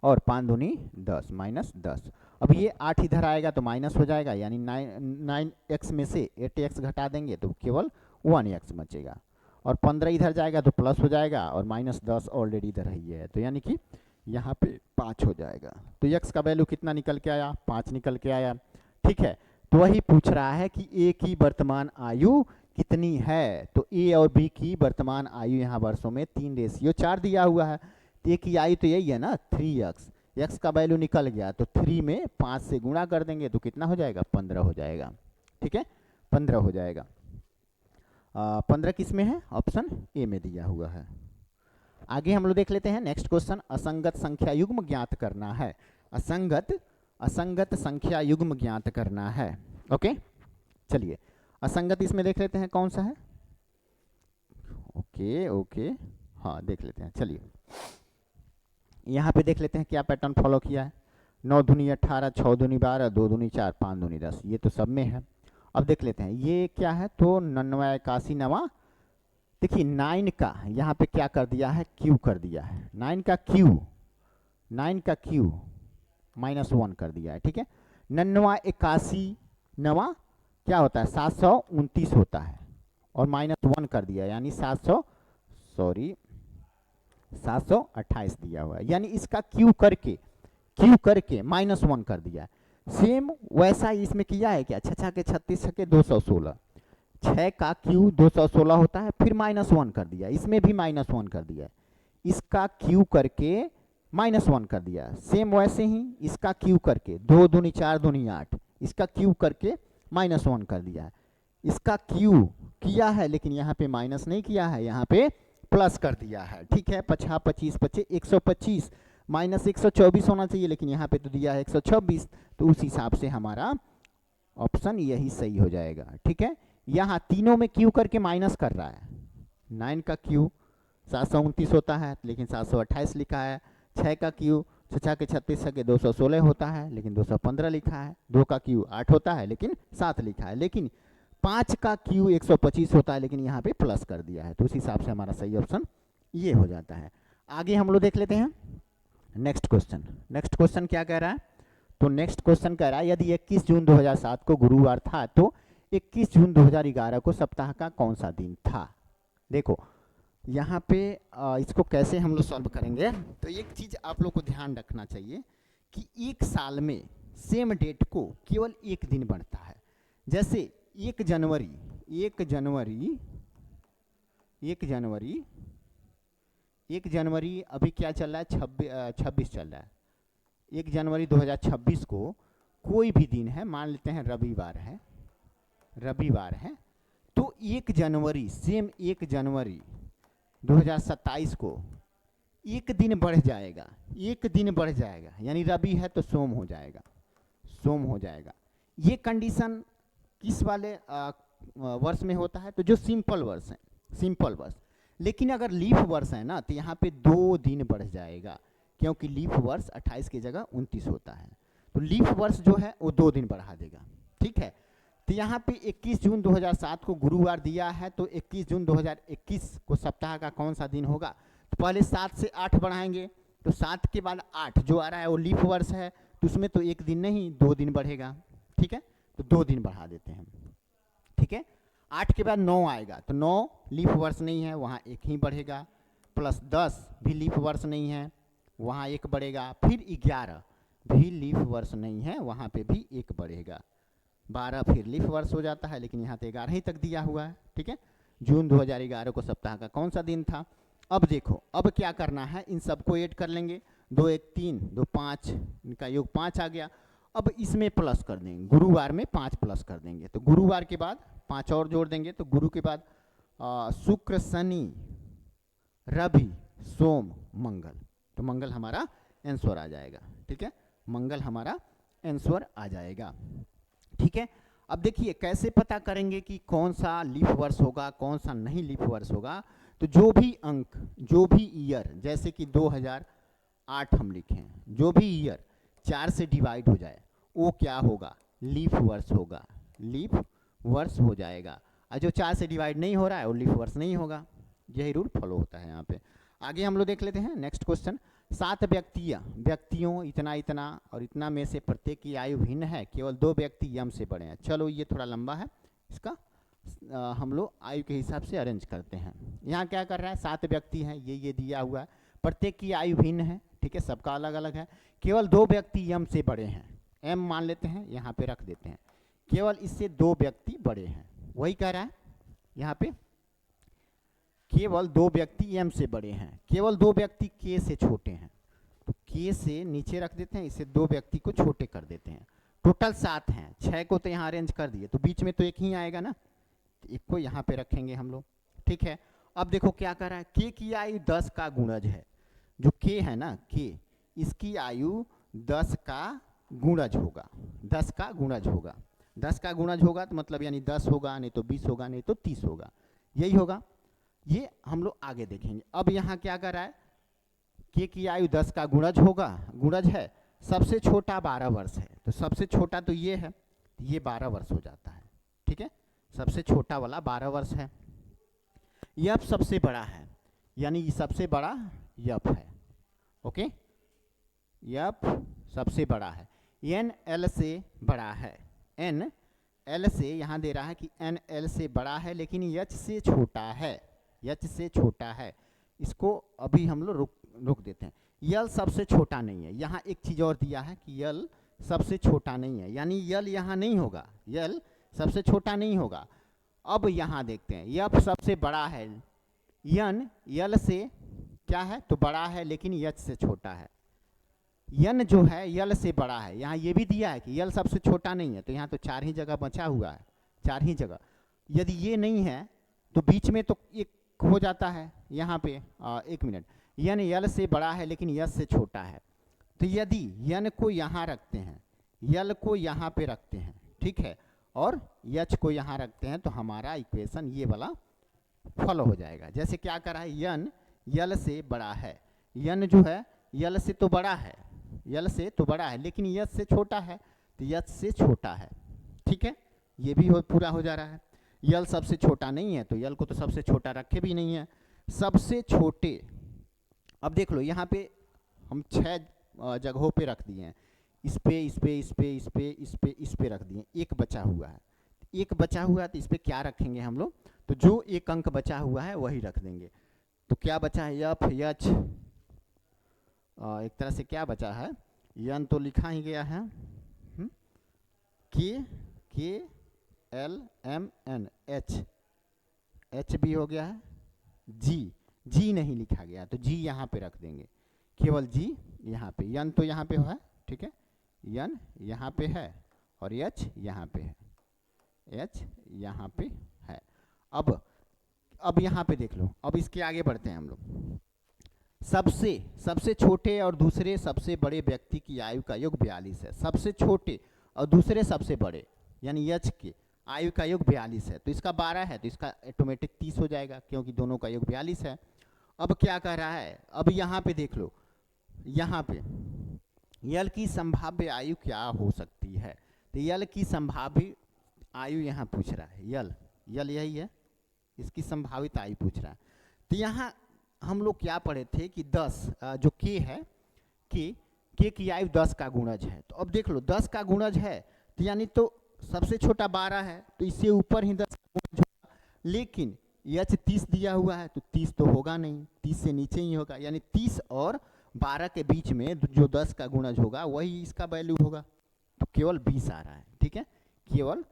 और 5 दूनी 10 माइनस 10। अब ये 8 इधर आएगा तो माइनस हो जाएगा, यानी 9x में से 8x घटा देंगे तो केवल 1x बचेगा, और 15 इधर जाएगा तो प्लस हो जाएगा, और माइनस 10 ऑलरेडी इधर ही है, तो यानी कि यहाँ पे 5 हो जाएगा। तो x का वैल्यू कितना निकल के आया, 5 निकल के आया, ठीक है। तो वही पूछ रहा है कि ए की वर्तमान आयु कितनी है। तो ए और बी की वर्तमान आयु यहाँ वर्षों में 3:4 दिया हुआ है। तो ए की आयु तो यही है ना 3x, x का वैल्यू निकल गया तो 3 में 5 से गुणा कर देंगे तो कितना हो जाएगा, 15 हो जाएगा, ठीक है, 15 हो जाएगा। 15 किस में है, ऑप्शन ए में दिया हुआ है। आगे हम लोग देख लेते हैं नेक्स्ट क्वेश्चन, असंगत संख्या युग्म ज्ञात करना है। असंगत संख्या युग्म ज्ञात करना है, ओके। चलिए असंगत इसमें देख लेते हैं कौन सा है, ओके, हाँ देख लेते हैं। चलिए यहाँ पे देख लेते हैं क्या पैटर्न फॉलो किया है। 9 दूनी 18, 6 दूनी 12, 2 दूनी 4, 5 दूनी 10, ये तो सब में है। अब देख लेते हैं ये क्या है, तो 99 81 9। देखिए 9 का यहाँ पे क्या कर दिया है, क्यू कर दिया है, 9 का क्यू -1 कर दिया है, ठीक है। 99 81 9 क्या होता है, 729 होता है, और -1 कर दिया, यानी 728 दिया हुआ है, यानी इसका क्यू करके -1 कर दिया है। सेम वैसा ही इसमें किया है क्या, 6 के 36 के 216, 6 का क्यू 216 होता है, फिर -1 कर दिया, इसमें भी -1 कर दिया, इसका क्यू करके -1 कर दिया। सेम वैसे ही इसका क्यू करके 2 दूनी 4 दूनी 8, इसका क्यू करके -1 कर दिया है। इसका क्यू किया है लेकिन यहाँ पे माइनस नहीं किया है, यहाँ पे प्लस कर दिया है, ठीक है। 5 25 25 125 माइनस 124 होना चाहिए, लेकिन यहाँ पे तो दिया है 126, तो उस हिसाब से हमारा ऑप्शन यही सही हो जाएगा, ठीक है। यहाँ तीनों में क्यू करके माइनस कर रहा है, 9 का क्यू 729 होता है लेकिन 728 लिखा है, 6 का क्यू 6 के 36 के 216 होता है लेकिन 215 लिखा है, 2 का क्यू 8 होता है लेकिन 7 लिखा है, लेकिन 5 का क्यू 125 होता है लेकिन यहाँ पे प्लस कर दिया है, तो उस हिसाब से हमारा सही ऑप्शन ये हो जाता है। आगे हम लोग देख लेते हैं नेक्स्ट क्वेश्चन क्या कह रहा है, तो नेक्स्ट क्वेश्चन कह रहा है यदि 21 जून 2007 को गुरुवार था तो 21 जून 2011 को सप्ताह का कौन सा दिन था। देखो यहाँ पे इसको कैसे हम लोग सॉल्व करेंगे, तो एक चीज आप लोग को ध्यान रखना चाहिए कि एक साल में सेम डेट को केवल एक दिन बढ़ता है। जैसे 1 जनवरी अभी क्या चल रहा है, 26 चल रहा है। 1 जनवरी 2026 को कोई भी दिन है, मान लेते हैं रविवार है, तो 1 जनवरी सेम 1 जनवरी 2027 को एक दिन बढ़ जाएगा, यानी रवि है तो सोम हो जाएगा। ये कंडीशन किस वाले वर्ष में होता है, तो जो सिंपल वर्ष। लेकिन अगर लीफ वर्ष है ना तो यहाँ पे 2 दिन बढ़ जाएगा, क्योंकि लीफ वर्ष 28 की जगह 29 होता है, तो लीफ वर्ष जो है वो 2 दिन बढ़ा देगा। ठीक है, तो यहाँ पे 21 जून 2007 को गुरुवार दिया है, तो 21 जून 2021 को सप्ताह का कौन सा दिन होगा, तो पहले 7 से 8 बढ़ाएंगे, तो 7 के बाद 8 जो आ रहा है वो लीफ वर्ष है, तो उसमें तो 1 दिन नहीं 2 दिन बढ़ेगा। ठीक है, तो 2 दिन बढ़ा देते हैं। ठीक है, 8 के बाद 9 आएगा, तो 9 लीफ वर्ष नहीं है, वहाँ 1 ही बढ़ेगा, प्लस 10 भी लीफ वर्ष नहीं है, वहाँ 1 बढ़ेगा, फिर 11 भी लीफ वर्ष नहीं है, वहाँ पे भी 1 बढ़ेगा, 12 फिर लीफ वर्ष हो जाता है, लेकिन यहाँ तो 11 ही तक दिया हुआ है। ठीक है, जून 2011 को सप्ताह का कौन सा दिन था। अब देखो अब क्या करना है, इन सबको ऐड कर लेंगे, 2 1 3 2 5, इनका योग 5 आ गया। अब इसमें प्लस कर देंगे, गुरुवार में 5 प्लस कर देंगे, तो गुरुवार के बाद 5 और जोड़ देंगे, तो गुरु के बाद शुक्र शनि रवि सोम मंगल, तो मंगल हमारा आंसर आ जाएगा। ठीक है, मंगल हमारा आंसर आ जाएगा। ठीक है, अब देखिए कैसे पता करेंगे कि कौन सा लीफ वर्ष होगा कौन सा नहीं लीफ वर्ष होगा। तो जो भी अंक, जो भी ईयर, जैसे कि 2008 हम लिखें, जो भी ईयर 4 से डिवाइड हो जाए वो क्या होगा, लीफ वर्ष होगा, लीफ वर्ष हो जाएगा। और जो 4 से डिवाइड नहीं हो रहा है वो लीफ वर्ष नहीं होगा। यही रूल फॉलो होता है यहाँ पे। आगे हम लोग देख लेते हैं नेक्स्ट क्वेश्चन। 7 व्यक्तियों इतना और इतना में से प्रत्येक की आयु भिन्न है, केवल 2 व्यक्ति यम से बड़े हैं। चलो ये थोड़ा लंबा है, इसका हम लोग आयु के हिसाब से अरेंज करते हैं। यहाँ क्या कर रहा है, 7 व्यक्ति हैं, ये दिया हुआ है, प्रत्येक की आयु भिन्न है। ठीक है, सबका अलग अलग है, केवल 2 व्यक्ति यम से बड़े हैं, एम मान लेते हैं, यहाँ पे रख देते हैं, केवल इससे 2 व्यक्ति बड़े हैं। वही कह रहा है यहाँ पे, केवल 2 व्यक्ति एम से बड़े हैं, केवल 2 व्यक्ति के से छोटे हैं, तो के से नीचे रख देते हैं, इसे 2 व्यक्ति को छोटे कर देते हैं। टोटल 7 हैं, 6 को तो यहाँ अरेंज कर दिए, तो बीच में तो 1 ही आएगा ना, तो 1 को यहाँ पे रखेंगे हम लोग। ठीक है, अब देखो क्या कर रहा है, के की आयु 10 का गुणज है, जो के है ना के, इसकी आयु 10 का गुणज होगा, 10 का गुणज होगा, 10 का गुणज होगा तो मतलब यानी 10 होगा, नहीं तो 20 होगा, नहीं तो 30 होगा, यही होगा। ये हम लोग आगे देखेंगे। अब यहाँ क्या कर रहा है, के की आयु 10 का गुणज होगा, गुणज है, सबसे छोटा 12 वर्ष है, तो सबसे छोटा तो ये है, ये 12 वर्ष हो जाता है। ठीक है, सबसे छोटा वाला 12 वर्ष है। यप सबसे बड़ा है, यानी सबसे बड़ा यप है। ओके, यप सबसे बड़ा है, एन एल से बड़ा है, एन एल से यहाँ दे रहा है कि एन एल से बड़ा है, लेकिन एच से छोटा है, एच से छोटा है, इसको अभी हम लोग रुक देते हैं। यल सबसे छोटा नहीं है, यहाँ एक चीज़ और दिया है कि यल सबसे छोटा नहीं है, यानी यल यहाँ नहीं होगा, यल सबसे छोटा नहीं होगा। अब यहाँ देखते हैं, यप सबसे बड़ा है, यन यल से क्या है तो बड़ा है, लेकिन यच से छोटा है। यन जो है यल से बड़ा है, यहाँ ये भी दिया है कि यल सबसे छोटा नहीं है, तो यहाँ तो 4 ही जगह बचा हुआ है, 4 ही जगह। यदि ये नहीं है तो बीच में तो एक हो जाता है, यहाँ पे 1 मिनट, यन यल से बड़ा है लेकिन यस से छोटा है, तो यदि यन को यहाँ रखते हैं, यल को यहाँ पे रखते हैं, ठीक है, और यच को यहाँ रखते हैं, तो हमारा इक्वेशन ये वाला फॉलो हो जाएगा। जैसे क्या करा है, यन यल से बड़ा है, यन जो है यल से तो बड़ा है, यल से तो बड़ा है, लेकिन यच से छोटा है, तो यच से छोटा है। ठीक है, ये भी पूरा हो जा रहा है। यल सबसे छोटा नहीं है, तो यल को तो सबसे छोटा रखे भी नहीं है। सबसे छोटे, अब देख लो यहाँ पे हम 6 जगहों पे रख दिए हैं, इस पे इस पे इस पे इस पे इस पे इस पे रख दिए, एक बचा हुआ है, एक बचा हुआ है तो इस पे क्या रखेंगे हम लोग, तो जो एक अंक बचा हुआ है वही रख देंगे। तो क्या बचा है, एफ एच, एक तरह से क्या बचा है, यन तो लिखा ही गया है, के K L M N H, H भी हो गया है, जी जी नहीं लिखा गया तो जी यहाँ पे रख देंगे, केवल जी यहाँ पे, यन तो यहाँ पे है, ठीक है, यन यहाँ पे है और एच यहाँ पे है, एच यहाँ पे है। अब यहाँ पे देख लो, अब इसके आगे बढ़ते हैं हम लोग। सबसे छोटे और दूसरे सबसे बड़े व्यक्ति की आयु का योग 42 है। सबसे छोटे और दूसरे सबसे बड़े यानी एच के आयु का योग 42 है, तो इसका 12 है तो इसका ऑटोमेटिक 30 हो जाएगा क्योंकि दोनों का योग 42 है। अब क्या कह रहा है, अब यहाँ पे देख लो, यहाँ पे यल की संभाव्य आयु क्या हो सकती है, तो यल की संभाव्य आयु यहाँ पूछ रहा है, यल यही है, इसकी संभावित आयु पूछ रहा है। तो यहाँ हम लोग क्या पढ़े थे कि 10 जो के है, के की आयु 10 का गुणज है। तो अब देख लो 10 का गुणज है तो यानी तो सबसे छोटा 12 है तो इससे ऊपर ही 10 का गुणज होगा, लेकिन एच 30 दिया हुआ है तो 30 तो होगा नहीं, 30 से नीचे ही होगा, यानी 30 और 12 के बीच में जो 10 का गुणज होगा वही इसका वैल्यू होगा, तो केवल 20 आ रहा है, ठीक है, केवल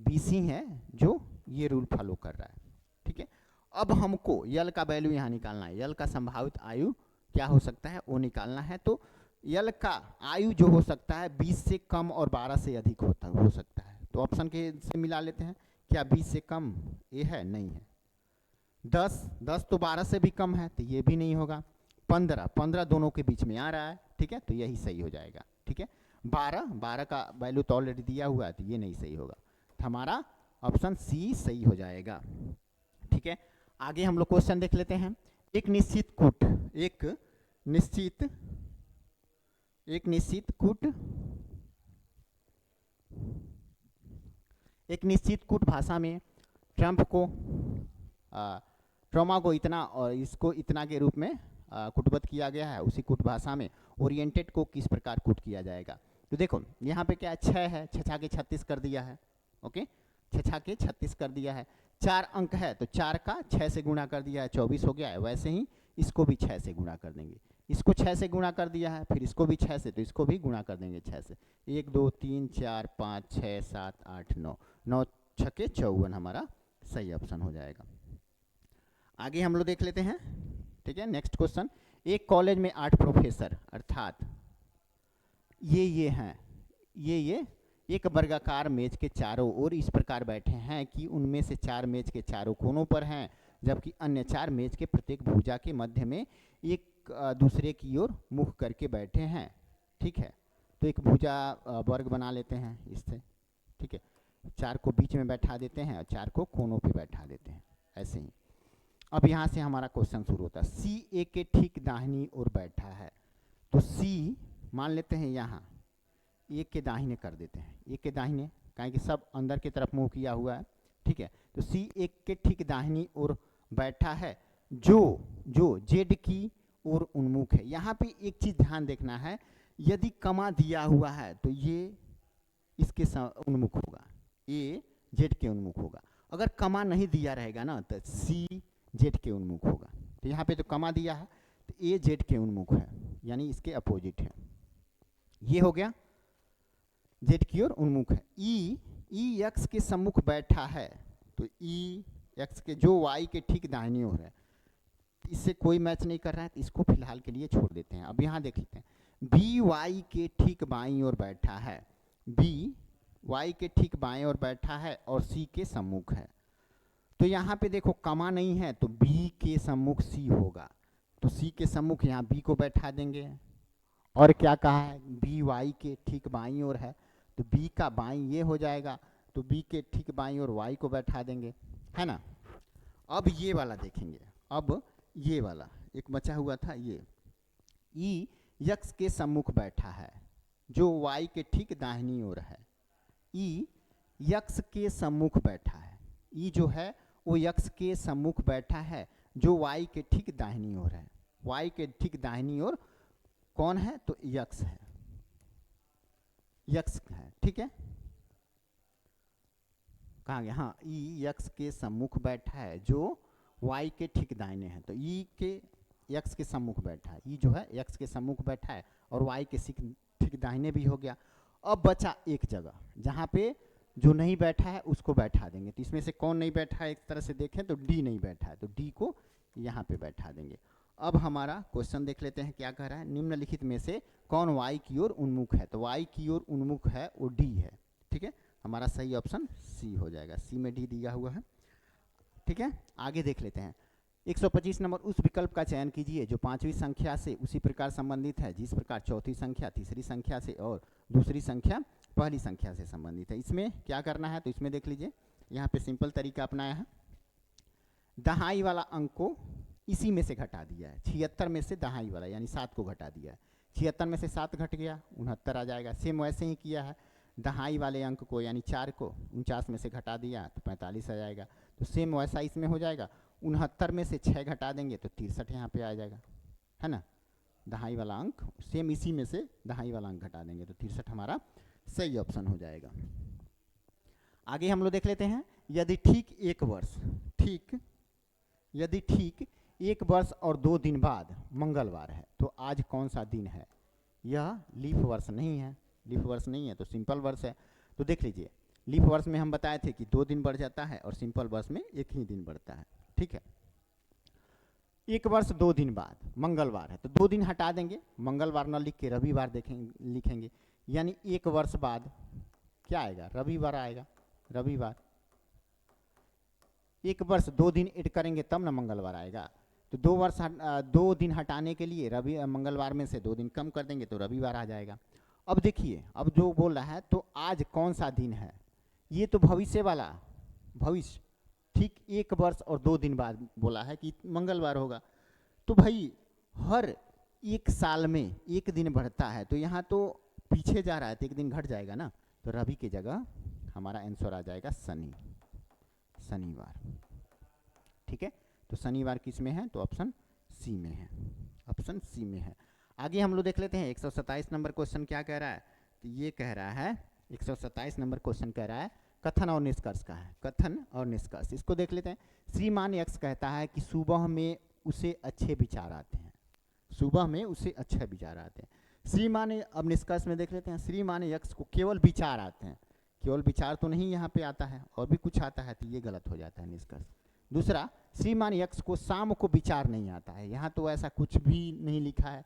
20 ही है जो ये रूल फॉलो कर रहा है, ठीक है। अब हमको यल का वैल्यू यहाँ निकालना है, यल का संभावित आयु क्या हो सकता है वो निकालना है। तो यल का आयु जो हो सकता है 20 से कम और 12 से अधिक हो सकता है, तो ऑप्शन के से मिला लेते हैं, क्या 20 से कम ये है, नहीं है, 10 तो 12 से भी कम है तो ये भी नहीं होगा, 15 दोनों के बीच में आ रहा है, ठीक है, तो यही सही हो जाएगा, ठीक है। 12 का वैल्यू तो ऑलरेडी दिया हुआ है तो ये नहीं सही होगा, तो हमारा ऑप्शन सी सही हो जाएगा, ठीक है। आगे हम लोग क्वेश्चन देख लेते हैं। एक निश्चित कूट भाषा में ट्रॉमा को इतना और इसको इतना के रूप में कूटबद्ध किया गया है, उसी कूट भाषा में ओरिएंटेड को किस प्रकार कूट किया जाएगा। तो देखो यहाँ पे क्या 6 है, 6 के 36 कर दिया है, ओके, 6 के 36 कर दिया है, 4 अंक है तो 4 का 6 से गुणा कर दिया है, 24 हो गया है। वैसे ही इसको भी 6 से गुणा कर देंगे, इसको 6 से गुणा कर दिया है, फिर इसको भी 6 से, तो इसको भी गुणा कर देंगे 6 से, 1 2 3 4 5 6 7 8 9, 9 6 54 हमारा सही ऑप्शन हो जाएगा। आगे हम लोग देख लेते हैं, ठीक है। नेक्स्ट क्वेश्चन, एक कॉलेज में 8 प्रोफेसर अर्थात ये हैं, ये एक वर्गाकार मेज के चारों ओर इस प्रकार बैठे हैं कि उनमें से 4 मेज के चारों कोनों पर हैं, जबकि अन्य 4 मेज के प्रत्येक भुजा के मध्य में एक दूसरे की ओर मुख करके बैठे हैं, ठीक है। तो एक भुजा वर्ग बना लेते हैं इससे, ठीक है, 4 को बीच में बैठा देते हैं और 4 को कोनों पे बैठा देते हैं, ऐसे ही। अब यहाँ से हमारा क्वेश्चन शुरू होता है, सी ए के ठीक दाहिनी ओर बैठा है, तो सी मान लेते हैं यहाँ एक के दाहिने कर देते हैं, एक के दाहिने, काहे कि सब अंदर की तरफ मुंह किया हुआ है, ठीक है। तो सी एक के ठीक दाहिनी ओर बैठा है जो जेड की ओर उन्मुख है। यहाँ पे एक चीज ध्यान देखना है, यदि कमा दिया हुआ है तो ये इसके उन्मुख होगा, ए जेड के उन्मुख होगा। अगर कमा नहीं दिया रहेगा ना तो सी जेड के उन्मुख होगा। तो यहाँ पे तो कमा दिया है तो ए जेड के उन्मुख है, यानी इसके अपोजिट है, ये हो गया जेड की ओर उन्मुख है। ई एक्स के सम्मुख बैठा है, तो ई एक्स के जो वाई के ठीक दाहिनी ओर है, इससे कोई मैच नहीं कर रहा है तो इसको फिलहाल के लिए छोड़ देते हैं। अब यहाँ देख लेते हैं, बी वाई के ठीक बाईं ओर बैठा है, बी वाई के ठीक बाएं ओर बैठा है और सी के सम्मुख है। तो यहाँ पे देखो कमा नहीं है तो बी के सम्मुख सी होगा, तो सी के सम्मुख यहाँ बी को बैठा देंगे। और क्या कहा है, बी वाई के ठीक बाईं ओर है तो बी का बाईं ये हो जाएगा, तो बी के ठीक बाईं ओर वाई को बैठा देंगे, है ना। अब ये वाला देखेंगे, अब ये वाला एक बचा हुआ था, ये ई यक्स के सम्मुख बैठा है जो वाई के ठीक दाहिनी ओर है, ई यक्स के सम्मुख बैठा है, ई जो है वो यक्स के सम्मुख बैठा है जो वाई के ठीक दाहिनी ओर है। वाई के ठीक दाहिनी ओर कौन है, तो यक्स है, यक्स है, ठीक है। कहाँ गया, हाँ, ई यक्स के सम्मुख बैठा है जो वाई के ठीक दाहिने हैं, तो ई के यक्स के सम्मुख बैठा है, ई जो है यक्स के सम्मुख बैठा है और वाई के ठीक दाहिने भी हो गया। अब बचा एक जगह जहाँ पे जो नहीं बैठा है उसको बैठा देंगे, तो इसमें से कौन नहीं बैठा है, एक तरह से देखें तो डी नहीं बैठा है, तो डी को यहाँ पे बैठा देंगे। अब हमारा क्वेश्चन देख लेते हैं क्या कह रहा है, निम्नलिखित में से कौन वाई की ओर उन्मुख है, तो वाई की ओर उन्मुख है वो डी है, ठीक है। हमारा सही ऑप्शन सी हो जाएगा, सी में डी दिया हुआ है, ठीक है। आगे देख लेते हैं 125 नंबर, उस विकल्प का चयन कीजिए जो पांचवी संख्या से उसी प्रकार संबंधित है जिस प्रकार चौथी संख्या तीसरी संख्या से और दूसरी संख्या पहली संख्या से संबंधित है। इसमें क्या करना है, तो इसमें देख लीजिए, यहाँ पे सिंपल तरीका अपनाया है, दहाई वाला अंक को इसी में से घटा दिया है, 76 में से दहाई वाला यानी 7 को घटा दिया है, 76 में से 7 घट गया 69 आ जाएगा। सेम वैसे ही किया है, दहाई वाले अंक को यानी 4 को 49 में से घटा दिया तो 45 आ जाएगा, तो सेम वैसा इसमें हो जाएगा। 69 में से 6 घटा देंगे तो 63 यहाँ पे आ जाएगा, है ना। दहाई वाला अंक सेम इसी में से दहाई वाला अंक घटा देंगे तो 63 हमारा सही ऑप्शन हो जाएगा। आगे हम लोग देख लेते हैं, यदि ठीक एक वर्ष और 2 दिन बाद मंगलवार है तो आज कौन सा दिन है। यह लीफ वर्ष नहीं है, लीफ वर्ष नहीं है तो सिंपल वर्ष है। तो देख लीजिए, लीफ वर्ष में हम बताए थे कि 2 दिन बढ़ जाता है और सिंपल वर्ष में 1 ही दिन बढ़ता है, ठीक है। एक वर्ष 2 दिन बाद मंगलवार है तो 2 दिन हटा देंगे, मंगलवार न लिख के रविवार लिखेंगे, यानी 1 वर्ष बाद क्या आएगा, रविवार आएगा, रविवार। 1 वर्ष 2 दिन ऐड करेंगे तब ना मंगलवार आएगा, तो 2 दिन हटाने के लिए मंगलवार में से 2 दिन कम कर देंगे तो रविवार आ जाएगा। अब देखिए, अब जो बोल रहा है तो आज कौन सा दिन है, ये तो भविष्य वाला, भविष्य, ठीक 1 वर्ष और 2 दिन बाद बोला है कि मंगलवार होगा, तो भाई हर 1 साल में 1 दिन बढ़ता है, तो यहाँ तो पीछे जा रहा है तो 1 दिन घट जाएगा ना, तो रवि की जगह हमारा आंसर आ जाएगा शनिवार, ठीक है। तो शनिवार किस में है, तो ऑप्शन सी में है, ऑप्शन सी में है। आगे हम लोग देख लेते हैं 127 नंबर क्वेश्चन क्या कह रहा है, तो ये कह रहा है 127 नंबर क्वेश्चन कह रहा है कथन और निष्कर्ष का है, कथन और निष्कर्ष। इसको देख लेते हैं। श्रीमान यक्स कहता है कि सुबह में उसे अच्छे विचार आते हैं, सुबह में उसे अच्छे विचार आते हैं। श्रीमान, अब निष्कर्ष में देख लेते हैं, श्रीमान यक्स को केवल विचार आते हैं, केवल विचार तो नहीं यहाँ पे आता है और भी कुछ आता है, तो ये गलत हो जाता है निष्कर्ष। दूसरा, श्रीमान यक्स को शाम को विचार नहीं आता है, यहाँ तो ऐसा कुछ भी नहीं लिखा है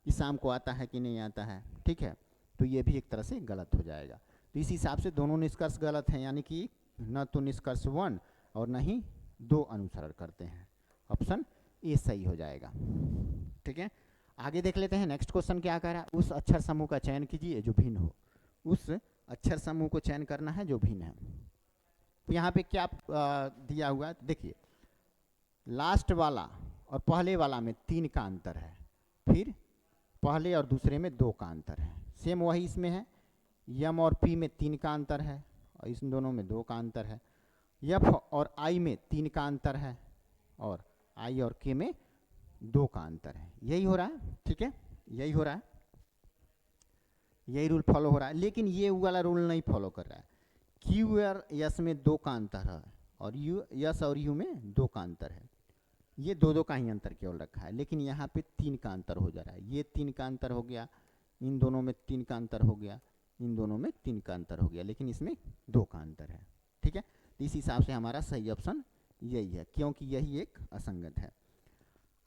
कि शाम को आता है कि नहीं आता है, ठीक है, तो ये भी एक तरह से गलत हो जाएगा। तो इस हिसाब से दोनों निष्कर्ष गलत हैं, यानी कि न तो निष्कर्ष 1 और न ही 2 अनुसरण करते हैं, ऑप्शन ए सही हो जाएगा, ठीक है। आगे देख लेते हैं नेक्स्ट क्वेश्चन क्या कह रहा है, उस अक्षर समूह का चयन कीजिए जो भिन्न हो, उस अक्षर समूह को चयन करना है जो भिन्न है। तो यहाँ पे क्या दिया हुआ है, देखिए लास्ट वाला और पहले वाला में 3 का अंतर है, फिर पहले और दूसरे में 2 का अंतर है, सेम वही इसमें है। यम और पी में 3 का अंतर है और इन दोनों में 2 का अंतर है। एफ और आई में 3 का अंतर है और आई और के में 2 का अंतर है, यही हो रहा है, ठीक है, यही हो रहा है, यही रूल फॉलो हो रहा है। लेकिन ये वाला रूल नहीं फॉलो कर रहा है, क्यू और यस में 2 का अंतर है और यू, यस और यू में 2 का अंतर है, ये 2 का ही अंतर केवल रखा है, लेकिन यहाँ पे 3 का अंतर हो जा रहा है, ये 3 का अंतर हो गया, इन दोनों में 3 का अंतर हो गया, इन दोनों में 3 का अंतर हो गया, लेकिन इसमें 2 का अंतर है, ठीक है। तो इस हिसाब से हमारा सही ऑप्शन यही है, क्योंकि यही एक असंगत है।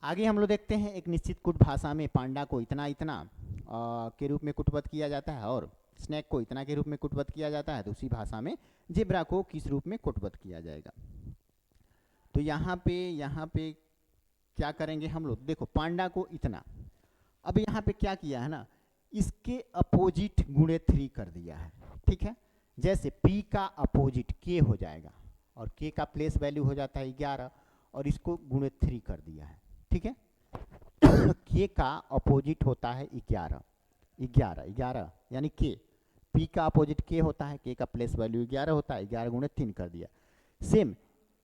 आगे हम लोग देखते हैं, एक निश्चित कुट भाषा में पांडा को इतना इतना के रूप में कुटवत किया जाता है और स्नैक को इतना के रूप में कुटवत किया जाता है, तो उसी भाषा में जेब्रा को किस रूप में कुटवत किया जाएगा। तो यहाँ पे क्या करेंगे हम लोग, देखो पांडा को इतना, अब यहाँ पे क्या किया है ना, इसके अपोजिट गुणे 3 कर दिया है, ठीक है। जैसे P का अपोजिट K हो जाएगा और K का प्लेस वैल्यू हो जाता है 11 और इसको गुणे 3 कर दिया है, ठीक है। K का अपोजिट होता है 11 यानी K, P का अपोजिट K होता है, K का प्लेस वैल्यू 11 होता है, 11 गुणे 3 कर दिया। सेम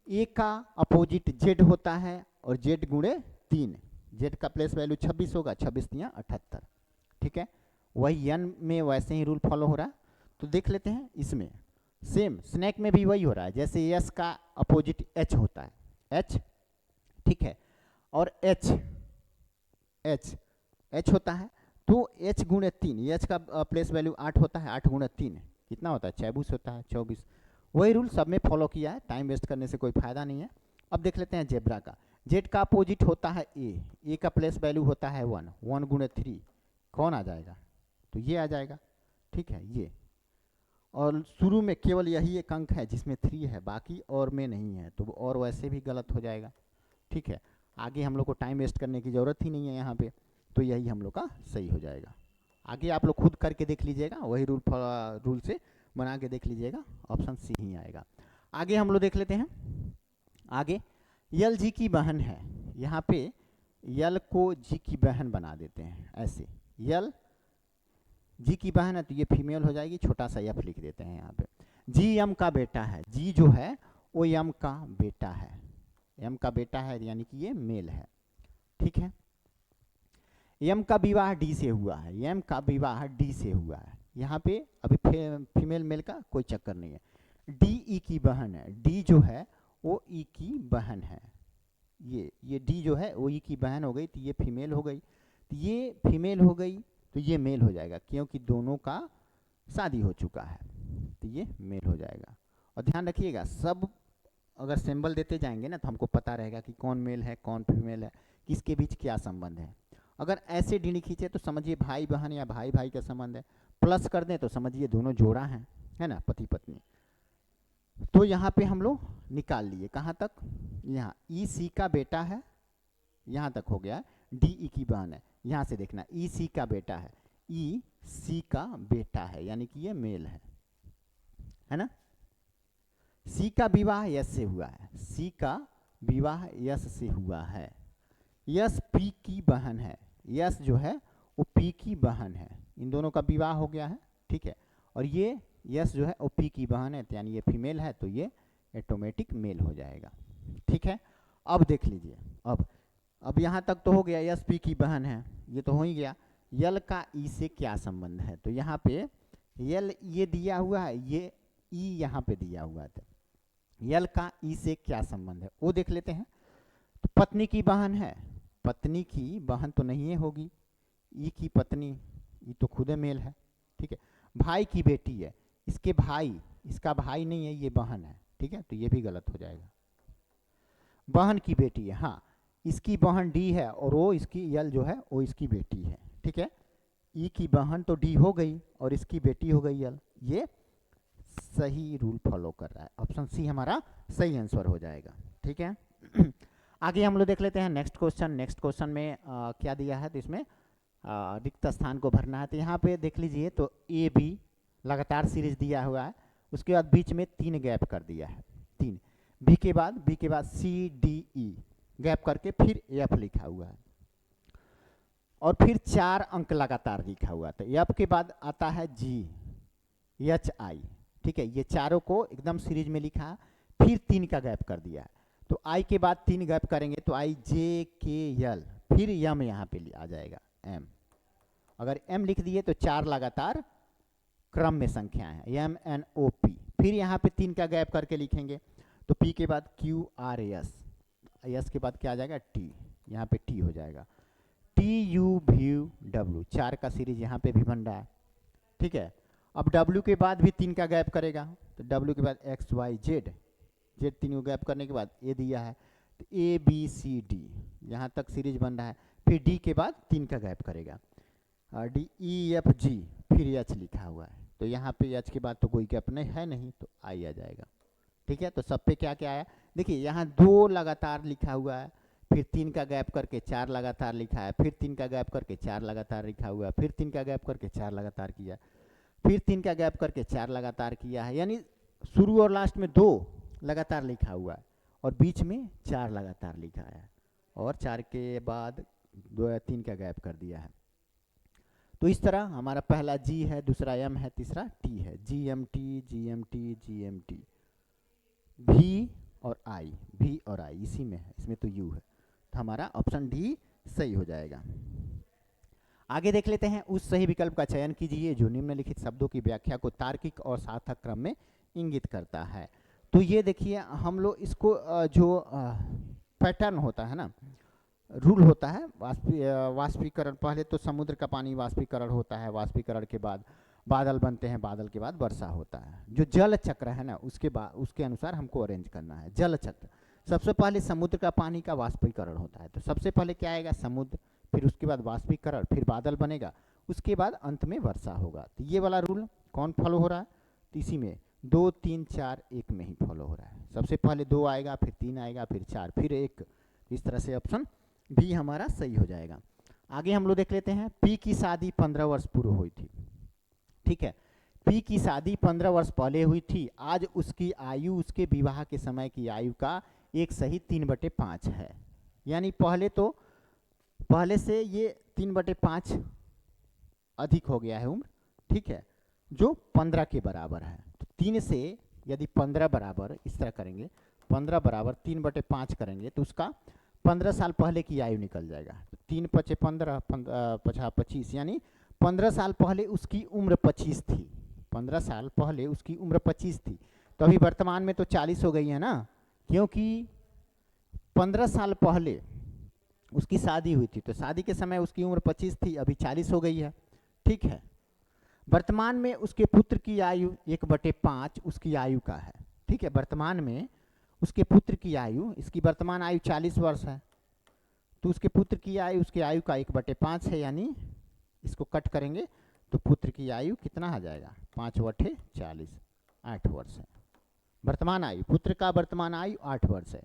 A का अपोजिट Z होता है और Z गुणे 3, Z का प्लेस वैल्यू 26 होगा, 26 × 78, ठीक है। वही n में वैसे ही रूल फॉलो हो रहा है, तो देख लेते हैं इसमें सेम स्नैक में भी वही हो रहा है, जैसे यस का अपोजिट एच होता है, एच, ठीक है, और एच एच एच होता है, तो एच गुणे 3, एच का प्लेस वैल्यू 8 होता है, 8 गुणे 3 कितना होता है, 24 होता है, 24। वही रूल सब में फॉलो किया है, टाइम वेस्ट करने से कोई फायदा नहीं है। अब देख लेते हैं जेब्रा का, जेड का अपोजिट होता है ए का प्लेस वैल्यू होता है 1, 1 गुणे 3 कौन आ जाएगा, तो ये आ जाएगा, ठीक है ये। और शुरू में केवल यही एक अंक है जिसमें 3 है, बाकी और में नहीं है, तो और वैसे भी गलत हो जाएगा, ठीक है। आगे हम लोग को टाइम वेस्ट करने की ज़रूरत ही नहीं है यहाँ पे, तो यही हम लोग का सही हो जाएगा। आगे आप लोग खुद करके देख लीजिएगा, वही रूल से बना के देख लीजिएगा, ऑप्शन सी ही आएगा। आगे हम लोग देख लेते हैं, आगे यल जी की बहन है, यहाँ पे यल को जी की बहन बना देते हैं ऐसे, यल जी की बहन है तो ये फीमेल हो जाएगी, छोटा सा एफ लिख देते हैं यहाँ पे। जी यम का बेटा है, जी जो है वो यम का बेटा है, यम का बेटा है यानी कि ये मेल है, ठीक है। यम का विवाह डी से हुआ है, यम का विवाह डी से हुआ है, यहाँ पे अभी फीमेल मेल का कोई चक्कर नहीं है। डी ई की बहन है, डी जो है वो ई की बहन है, ये डी जो है वो ई की बहन हो गई, तो ये फीमेल हो गई, तो ये फीमेल हो गई तो ये मेल हो जाएगा, क्योंकि दोनों का शादी हो चुका है, तो ये मेल हो जाएगा। और ध्यान रखिएगा सब अगर सिंबल देते जाएंगे ना तो हमको पता रहेगा कि कौन मेल है कौन फीमेल है, किसके बीच क्या संबंध है। अगर ऐसे डीडी खींचे तो समझिए भाई बहन या भाई भाई का संबंध है, प्लस कर दें तो समझिए दोनों जोड़ा हैं, है ना, पति पत्नी। तो यहाँ पे हम लोग निकाल लिए कहाँ तक, यहाँ ई सी का बेटा है, यहाँ तक हो गया, डी ई की बहन है, यहाँ से देखना ई सी का बेटा है, ई सी का बेटा है यानी कि ये मेल है ना। सी का विवाह यस से हुआ है, सी का विवाह यस से हुआ है, यस पी की बहन है, यस जो है वो पी की बहन है, इन दोनों का विवाह हो गया है, ठीक है। और ये यस जो है वो पी की बहन है, यानी ये फीमेल है, तो ये ऑटोमेटिक मेल हो जाएगा, ठीक है। अब देख लीजिए, अब यहाँ तक तो हो गया, यस पी की बहन है, ये तो हो ही गया। यल का ई से क्या संबंध है, तो यहाँ पे यल ये दिया हुआ है, ये ई यहाँ पे दिया हुआ था, यल का ई से क्या संबंध है वो देख लेते हैं। तो पत्नी की बहन है, पत्नी की बहन तो नहीं है होगी, ई की पत्नी, ये तो खुद मेल है, ठीक है। भाई की बेटी है, इसके भाई, इसका भाई नहीं है, ये बहन है, ठीक है, तो ये भी गलत हो जाएगा। बहन की बेटी है, हाँ इसकी बहन डी है और वो इसकी यल जो है वो इसकी बेटी है, ठीक है। ई की बहन तो डी हो गई और इसकी बेटी हो गई यल, ये सही रूल फॉलो कर रहा है, ऑप्शन सी हमारा सही आंसर हो जाएगा, ठीक है। आगे हम लोग देख लेते हैं नेक्स्ट क्वेश्चन। नेक्स्ट क्वेश्चन में क्या दिया है, तो इसमें रिक्त स्थान को भरना है, तो यहाँ पे देख लीजिए, तो ए बी लगातार सीरीज दिया हुआ है, उसके बाद बीच में 3 गैप कर दिया है, 3 बी के बाद सी डी ई गैप करके फिर एफ लिखा हुआ है, और फिर 4 अंक लगातार लिखा हुआ था। एफ के बाद आता है जी एच आई, ठीक है, ये चारों को एकदम सीरीज में लिखा, फिर 3 का गैप कर दिया है, तो आई के बाद 3 गैप करेंगे तो आई जे के यल, फिर यम यहाँ पे आ जाएगा एम, अगर एम लिख दिए तो 4 लगातार क्रम में संख्या है, एम एन ओ पी, फिर यहाँ पे 3 का गैप करके लिखेंगे, तो पी के बाद क्यू आर एस, एस के बाद क्या आ जाएगा टी, यहाँ पे टी हो जाएगा, टी यू वी डब्ल्यू, 4 का सीरीज यहाँ पे भी बन रहा है, ठीक है। अब W के बाद भी 3 का गैप करेगा, तो W के बाद एक्स वाई जेड, जेड 3 को गैप करने के बाद ए दिया है, तो ए बी सी डी, यहाँ तक सीरीज बन रहा है, फिर डी के बाद 3 का गैप करेगा, डी ई एफ जी, फिर एच लिखा हुआ है, तो यहाँ पे एच के बाद तो कोई गैप नहीं है नहीं, तो आई आ जाएगा, ठीक है। तो सब पे क्या क्या आया, देखिए यहाँ 2 लगातार लिखा हुआ है, फिर 3 का गैप करके 4 लगातार लिखा है, फिर 3 का गैप करके 4 लगातार लिखा हुआ है, फिर 3 का गैप करके 4 लगातार किया, फिर 3 का गैप करके 4 लगातार किया है, यानी शुरू और लास्ट में 2 लगातार लिखा हुआ है और बीच में 4 लगातार लिखा है, और 4 के बाद 2 या 3 का गैप कर दिया है। तो इस तरह हमारा पहला जी है, दूसरा एम है, तीसरा टी है, G M T G M T G M T, भी और आई इसी में है, इसमें तो यू है, तो हमारा ऑप्शन डी सही हो जाएगा। आगे देख लेते हैं, उस सही विकल्प का चयन कीजिए जो निम्नलिखित शब्दों की व्याख्या को तार्किक और सार्थक क्रम में इंगित करता है। तो ये देखिए हम लोग इसको जो पैटर्न होता है ना, रूल होता है, वाष्पीकरण, पहले तो समुद्र का पानी वाष्पीकरण होता है, वाष्पीकरण के बाद बादल बनते हैं, बादल के बाद वर्षा होता है। जो जल चक्र है ना, उसके बाद उसके अनुसार हमको अरेंज करना है। जल चक्र, सबसे पहले समुद्र का पानी का वाष्पीकरण होता है, तो सबसे पहले क्या आएगा, समुद्र, फिर उसके बाद वाष्पीकरण, फिर बादल बनेगा, उसके बाद अंत में वर्षा होगा। तो ये वाला रूल कौन फॉलो हो रहा है, तो इसी में 2 3 4 1 में ही फॉलो हो रहा है। सबसे पहले 2 आएगा, फिर 3 आएगा, फिर 4, फिर 1। इस तरह से ऑप्शन बी हमारा सही हो जाएगा। आगे हम लोग देख लेते हैं, पी की शादी 15 वर्ष पूर्व हुई थी। ठीक है, पी की शादी 15 वर्ष पहले हुई थी। आज उसकी आयु उसके विवाह के समय की आयु का 1/3/5 है। यानी पहले से ये 3/5 अधिक हो गया है उम्र। ठीक है, जो 15 के बराबर है। तो 3 से यदि 15 बराबर, इस तरह करेंगे, 15 बराबर 3/5 करेंगे तो उसका 15 साल पहले की आयु निकल जाएगा। तो 3 × 15 25, यानी 15 साल पहले उसकी उम्र 25 थी। 15 साल पहले उसकी उम्र 25 थी। तो अभी वर्तमान में तो 40 हो गई है ना, क्योंकि 15 साल पहले उसकी शादी हुई थी, तो शादी के समय उसकी उम्र 25 थी, अभी 40 हो गई है। ठीक है, वर्तमान में उसके पुत्र की आयु 1/5 उसकी आयु का है। ठीक है, वर्तमान में उसके पुत्र की आयु, इसकी वर्तमान आयु 40 वर्ष है, तो उसके पुत्र की आयु उसकी आयु का 1/5 है, यानी इसको कट करेंगे तो पुत्र की आयु कितना आ जाएगा, 5/40, 8 वर्ष है। वर्तमान आयु, पुत्र का वर्तमान आयु 8 वर्ष है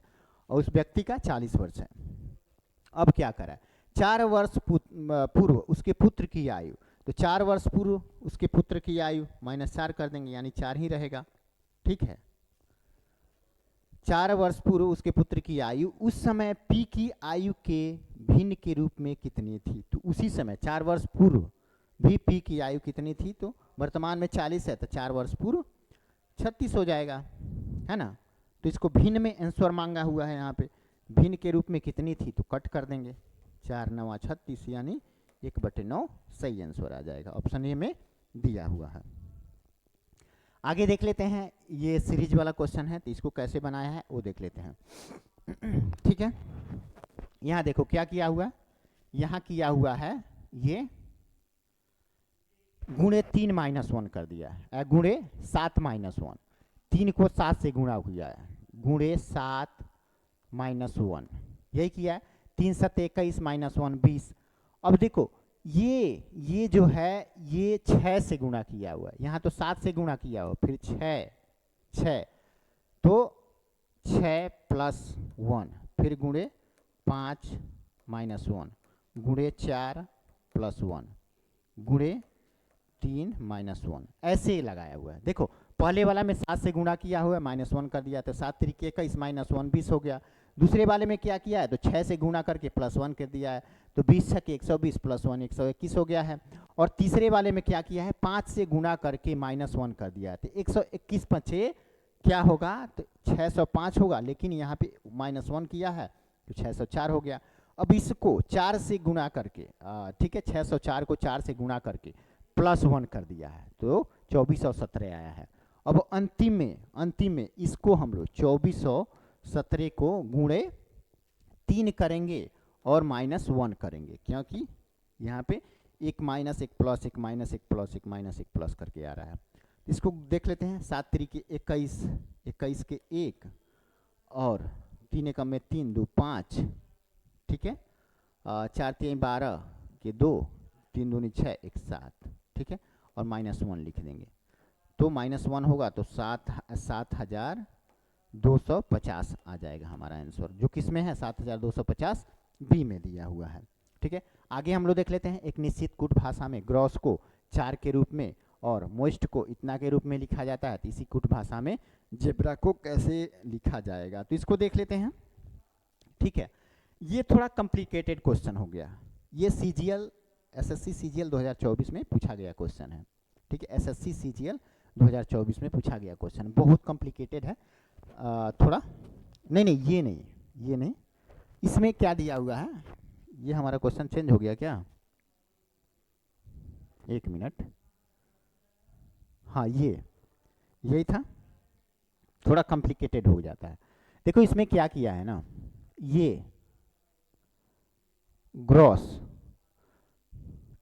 और उस व्यक्ति का 40 वर्ष है। अब क्या करा, 4 वर्ष पूर्व उसके पुत्र की आयु, तो 4 वर्ष पूर्व उसके पुत्र की आयु -4 कर देंगे, यानी 4 ही रहेगा। ठीक है, 4 वर्ष पूर्व उसके पुत्र की आयु उस समय पी की आयु के भिन्न के रूप में कितनी थी। तो उसी समय 4 वर्ष पूर्व भी पी की आयु कितनी थी, तो वर्तमान में 40 है, तो 4 वर्ष पूर्व 36 हो जाएगा, है ना। तो इसको भिन्न में आंसर मांगा हुआ है, यहाँ पे भिन्न के रूप में कितनी थी, तो कट कर देंगे, 4 9 36, यानी 1/9 सही आंसर आ जाएगा। ऑप्शन ए में दिया हुआ है। आगे देख लेते हैं, ये सीरीज वाला क्वेश्चन है, तो इसको कैसे बनाया है वो देख लेते हैं। ठीक है, यहाँ देखो क्या किया हुआ, यहाँ किया हुआ है ये गुणे 3 - 1 कर दिया है, गुणे 7 - 1, 3 को 7 से गुणा किया है, गुणे 7 - 1, यही किया है। 3 × 7 = 21 - 1 20। अब देखो ये जो है ये 6 से गुणा किया हुआ है, यहाँ तो 7 से गुणा किया हुआ, फिर 6, तो 6 + 1, फिर गुणे 5 - 1, गुणे 4 + 1, गुणे 3 - 1, ऐसे ही लगाया हुआ है। देखो पहले वाला में 7 से गुणा किया हुआ है, -1 कर दिया, तो 7 × 3 = 21 - 1 20 हो गया। दूसरे वाले में क्या किया है, तो 6 से गुणा करके +1 कर दिया है, तो 20 × 6 = 120 + 1 121 हो गया है। और तीसरे वाले में क्या किया है, 5 से गुणा करके -1 कर दिया है, तो 121 × 6 क्या होगा, तो 605 होगा, लेकिन यहाँ पे -1 किया है तो 604 हो गया। अब इसको 4 से गुणा करके, ठीक है, 604 को 4 से गुणा करके +1 कर दिया है, तो 24 और 17 आया है। अब अंतिम में इसको हम लोग 24 और 17 को गुणे 3 करेंगे और -1 करेंगे, क्योंकि यहाँ पे एक माइनस एक प्लस, एक माइनस एक प्लस, एक माइनस एक प्लस करके आ रहा है। इसको देख लेते हैं, 7 × 3 = 21, 21 के 1 और 3 × 3 2 5, ठीक है, 4 × 3 = 12 के 2, 3 दूनी 6 1 7, ठीक है, और -1 लिख देंगे, तो -1 होगा तो 7250 आ जाएगा हमारा आंसर, जो किस में है 7250 बी में दिया हुआ है। ठीक है, आगे हम लोग देख लेते हैं, एक निश्चित कूट भाषा में ग्रॉस को 4 के रूप में और मोस्ट को इतना के रूप में लिखा जाता है, तो इसी कूट भाषा में जेब्रा को कैसे लिखा जाएगा, तो इसको देख लेते हैं। ठीक है, ये थोड़ा कॉम्प्लिकेटेड क्वेश्चन हो गया, ये सीजीएल एसएससी सीजीएल 2024 में पूछा गया क्वेश्चन है। ठीक है, एसएससी सीजीएल 2024 में पूछा गया क्वेश्चन, बहुत कॉम्प्लिकेटेड है थोड़ा। नहीं, ये नहीं, इसमें क्या दिया हुआ है, ये हमारा क्वेश्चन चेंज हो गया क्या, एक मिनट, हाँ ये यही था, थोड़ा कॉम्प्लिकेटेड हो जाता है। देखो इसमें क्या किया है ना, ये ग्रॉस,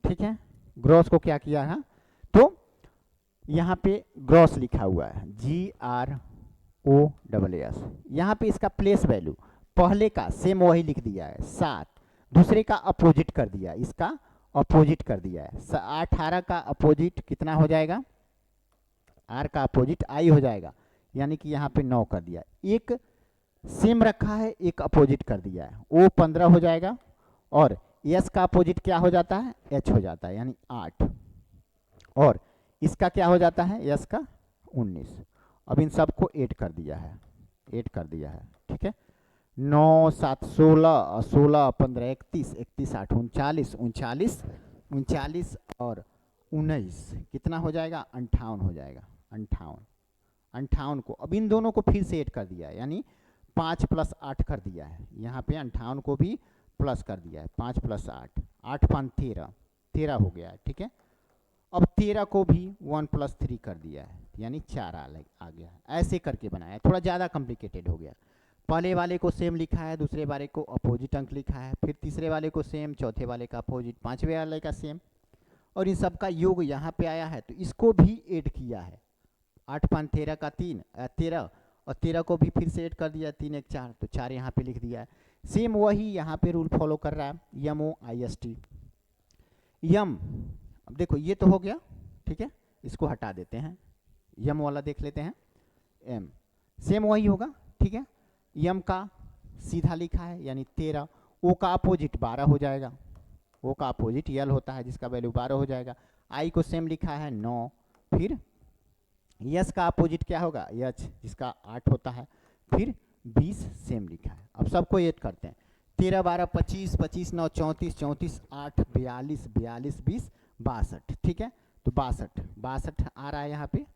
ठीक है, ग्रॉस को क्या किया है, तो यहाँ पे ग्रॉस लिखा हुआ है GROSS, यहाँ पे इसका प्लेस वैल्यू पहले का सेम वही लिख दिया है 7, दूसरे का अपोजिट कर दिया, इसका अपोजिट कर दिया है 18 का अपोजिट कितना हो जाएगा, R का अपोजिट I हो जाएगा, यानी कि यहाँ पे 9 कर दिया, एक सेम रखा है एक अपोजिट कर दिया है, O 15 हो जाएगा, और S का अपोजिट क्या हो जाता है, H हो जाता है, यानी 8, और इसका क्या हो जाता है, S का 19। अब इन सबको ऐड कर दिया है, ऐड कर दिया है, ठीक है, 9 7 16 16 15 31 31 8 39 39 39 और 19 कितना हो जाएगा, 58 हो जाएगा, 58 58 को अब इन दोनों को फिर से ऐड कर दिया है, यानी 5 + 8 कर दिया है, यहाँ पे 58 को भी प्लस कर दिया है, 5 + 8 8 5 13 13 हो गया है, ठीक है। अब 13 को भी 1 + 3 कर दिया है, यानी 4 आ गया, ऐसे करके बनाया, थोड़ा ज़्यादा कॉम्प्लिकेटेड हो गया। पहले वाले को सेम लिखा है, दूसरे वाले को अपोजिट अंक लिखा है, फिर तीसरे वाले को सेम, चौथे वाले का अपोजिट, पांचवे वाले का सेम, और इन सब का योग यहाँ पे आया है, तो इसको भी ऐड किया है, 8 5 13 का 13 और 13 को भी फिर से ऐड कर दिया, 3 1 4, तो 4 यहाँ पे लिख दिया है, सेम वही यहाँ पे रूल फॉलो कर रहा है, MOIST यम। अब देखो ये तो हो गया, ठीक है, इसको हटा देते हैं, यम वाला देख लेते हैं, M सेम वही होगा, ठीक है, यम का सीधा लिखा है यानी 13, ओ का अपोजिट 12 हो जाएगा, ओ का अपोजिट यल होता है जिसका वैल्यू 12 हो जाएगा, आई को सेम लिखा है 9, फिर यस का अपोजिट क्या होगा, यच जिसका 8 होता है, फिर 20 सेम लिखा है। अब सबको ऐड करते हैं, 13 12 25 25 9 34 34 8 42 42 20 62, ठीक है, तो 62 62 आ रहा है यहाँ पे,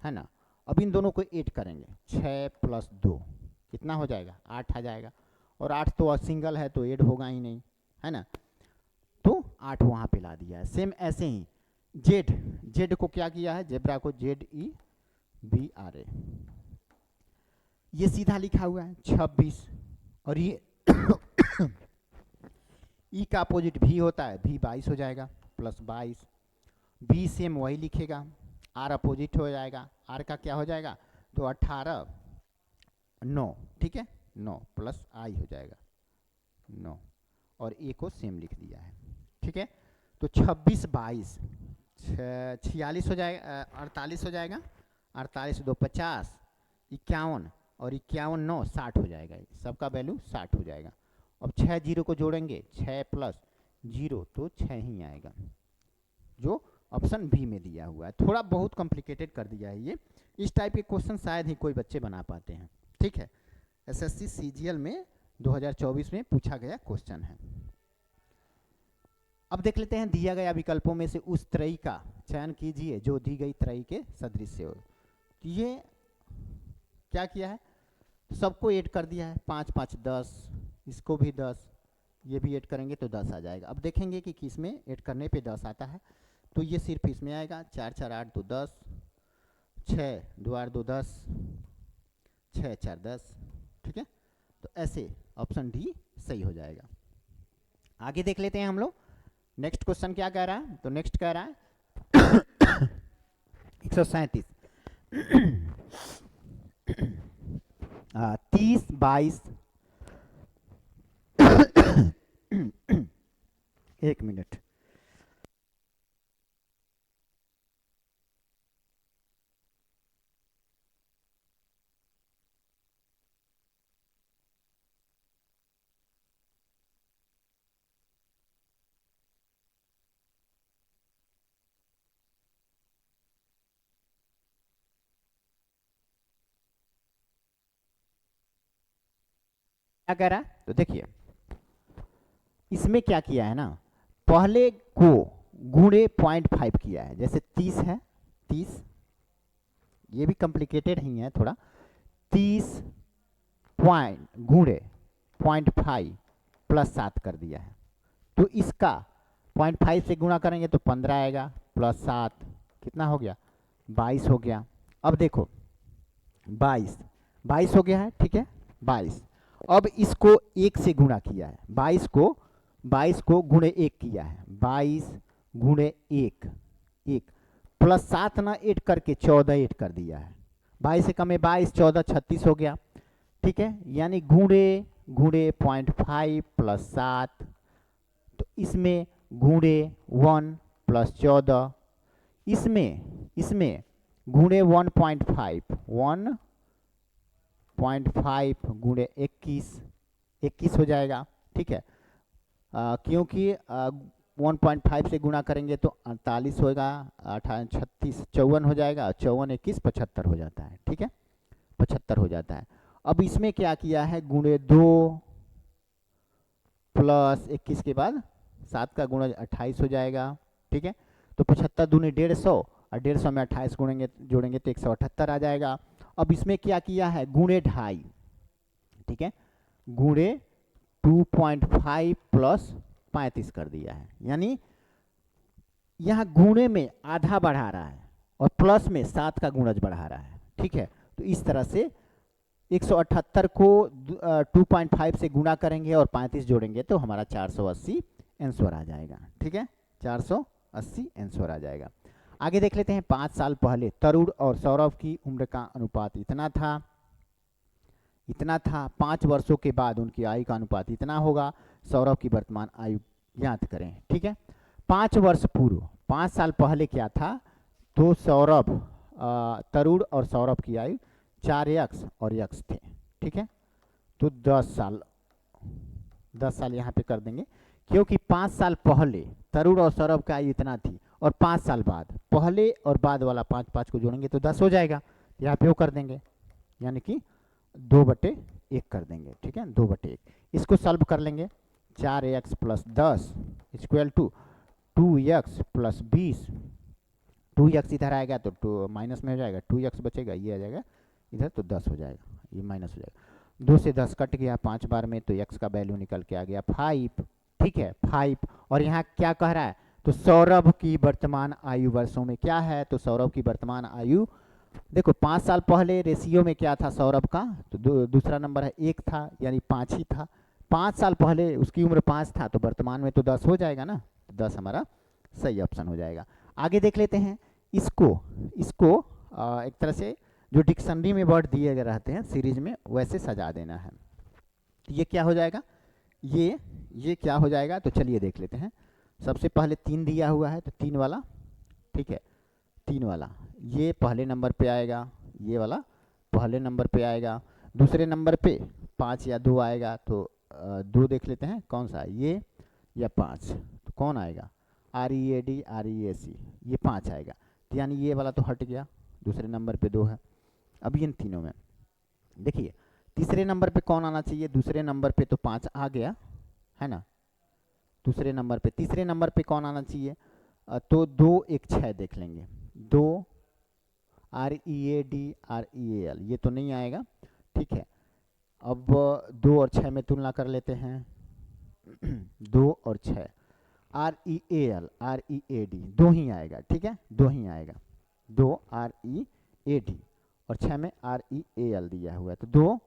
है ना। अब इन दोनों को ऐड करेंगे, 6 + 2 कितना हो जाएगा, 8 आ जाएगा, और 8 तो सिंगल है तो ऐड होगा ही नहीं, है ना, तो 8 वहाँ पे ला दिया है। सेम ऐसे ही जेड, जेड को क्या किया है, जेब्रा को ZEBRA, ये सीधा लिखा हुआ है 26, और ये ई का अपोजिट भी होता है, भी 22 हो जाएगा, +22, बी सेम वही लिखेगा, आर अपोजिट हो जाएगा, आर का क्या हो जाएगा, तो 18 9, ठीक है, 9 + I हो जाएगा 9, और ए को सेम लिख दिया है, ठीक है, तो 26 22 46 हो जाएगा, 48 हो जाएगा, 48 2 50 51, और 51 9 60 हो जाएगा, सबका वैल्यू 60 हो जाएगा। अब 6 0 को जोड़ेंगे, 6 + 0 तो 6 ही आएगा, जो ऑप्शन बी में दिया हुआ है। थोड़ा बहुत कॉम्प्लिकेटेड कर दिया है ये, इस टाइप के क्वेश्चन शायद ही कोई बच्चे बना पाते हैं, ठीक है, SSC CGL में 2024 में पूछा गया क्वेश्चन है। अब देख लेते हैं, दिया गया विकल्पों में से उस त्रयी का चयन कीजिए जो दी गई त्रयी के सदृश हो। तो ये क्या किया है, सबको ऐड कर दिया है, 5 5 10, इसको भी 10, ये भी ऐड करेंगे तो 10 आ जाएगा। अब देखेंगे कि किस में ऐड करने पे 10 आता है, तो ये सिर्फ इसमें आएगा, 4 4 8 2 10, 6 2 8 2 10, 6 4 10, ठीक है, तो ऐसे ऑप्शन डी सही हो जाएगा। आगे देख लेते हैं हम लोग, नेक्स्ट क्वेश्चन क्या कह रहा है, तो नेक्स्ट कह रहा है 137 30 22 एक मिनट, क्या कह रहा है, तो देखिए इसमें क्या किया है ना, पहले को गुणे 0.5 किया है, जैसे 30 है, 30 ये भी कॉम्प्लिकेटेड ही है थोड़ा, 30 पॉइंट गुणे 0.5 + 7 कर दिया है, तो इसका 0.5 से गुणा करेंगे तो 15 आएगा, प्लस 7 कितना हो गया 22 हो गया। अब देखो 22 हो गया है, ठीक है 22। अब इसको 1 से गुणा किया है, 22 को गुणे 1 किया है, 22 गुणे 1 प्लस 7 ना 8 करके 14 8 कर दिया है। 22 से कम है 22, 14 36 हो गया, ठीक है। यानी गुणे 0.5 प्लस 7, तो इसमें गुणे 1 प्लस 14, इसमें गुणे 1.5 गुणे 21 हो जाएगा, ठीक है। क्योंकि 1.5 से गुणा करेंगे तो 48 होगा, 36 54 हो जाएगा, 54 21 75 हो जाता है, ठीक है 75 हो जाता है। अब इसमें क्या किया है गुणे 2 प्लस 21 के बाद 7 का गुणा 28 हो जाएगा, ठीक है। तो 75 दूनी 150 और 150 में 28 जोड़ेंगे तो 178 आ जाएगा। अब इसमें क्या किया है गुणे 2.5, ठीक है, गुणे 2.5 प्लस 35 कर दिया है। यानी यहाँ गुणे में आधा बढ़ा रहा है और प्लस में 7 का गुणज बढ़ा रहा है, ठीक है। तो इस तरह से 178 को 2.5 से गुणा करेंगे और 35 जोड़ेंगे तो हमारा 480 आंसर आ जाएगा, ठीक है 480 आंसर आ जाएगा। आगे देख लेते हैं 5 साल पहले तरुण और सौरभ की उम्र का अनुपात इतना था, 5 वर्षों के बाद उनकी आयु का अनुपात इतना होगा। सौरभ की वर्तमान आयु ज्ञात करें, ठीक है। 5 वर्ष पूर्व 5 साल पहले क्या था, तो तरुण और सौरभ की आयु 4x और x थे, ठीक है। तो 10 साल यहाँ पे कर देंगे, क्योंकि 5 साल पहले तरुण और सौरभ का आयु इतना थी और 5 साल बाद पहले और बाद वाला 5 को जोड़ेंगे तो 10 हो जाएगा, यहाँ पे वो कर देंगे, यानी कि 2/1 कर देंगे, ठीक है 2/1। इसको सॉल्व कर लेंगे, 4x plus 10 equal to 2x plus 20, 2x इधर आएगा तो 2 माइनस में हो जाएगा, 2x बचेगा, ये आ जाएगा इधर तो 10 हो जाएगा, ये माइनस हो जाएगा, 2 से 10 कट गया 5 बार में, तो x का वैल्यू निकल के आ गया 5, ठीक है 5। और यहाँ क्या कह रहा है, तो सौरभ की वर्तमान आयु वर्षों में क्या है, तो सौरभ की वर्तमान आयु देखो 5 साल पहले रेशियो में क्या था सौरभ का, तो दूसरा नंबर है 1 था, यानी 5 ही था। 5 साल पहले उसकी उम्र 5 था, तो वर्तमान में तो 10 हो जाएगा ना, तो 10 हमारा सही ऑप्शन हो जाएगा। आगे देख लेते हैं, इसको एक तरह से जो डिक्शनरी में वर्ड दिए गए रहते हैं सीरीज में वैसे सजा देना है। ये क्या हो जाएगा, ये क्या हो जाएगा, तो चलिए देख लेते हैं। सबसे पहले 3 दिया हुआ है, तो 3 वाला, ठीक है 3 वाला ये पहले नंबर पे आएगा, ये वाला पहले नंबर पे आएगा, दूसरे नंबर पे 5 या 2 आएगा, तो 2 देख लेते हैं कौन सा है, ये या 5, तो कौन आएगा, READ REAC, ये 5 आएगा, तो यानी ये वाला तो हट गया, दूसरे नंबर पे 2 है। अब इन तीनों में देखिए तीसरे नंबर पे कौन आना चाहिए, दूसरे नंबर पे तो 5 आ गया है ना, दूसरे नंबर पे, तीसरे नंबर पे कौन आना चाहिए, तो 2 1 6 देख लेंगे, 2 READ REAL, ये तो नहीं आएगा, ठीक है। अब 2 और 6 में तुलना कर लेते हैं 2 और 6, REAL READ 2 ही आएगा, ठीक है 2 ही आएगा, 2 READ और 6 में REAL दिया हुआ है, तो 2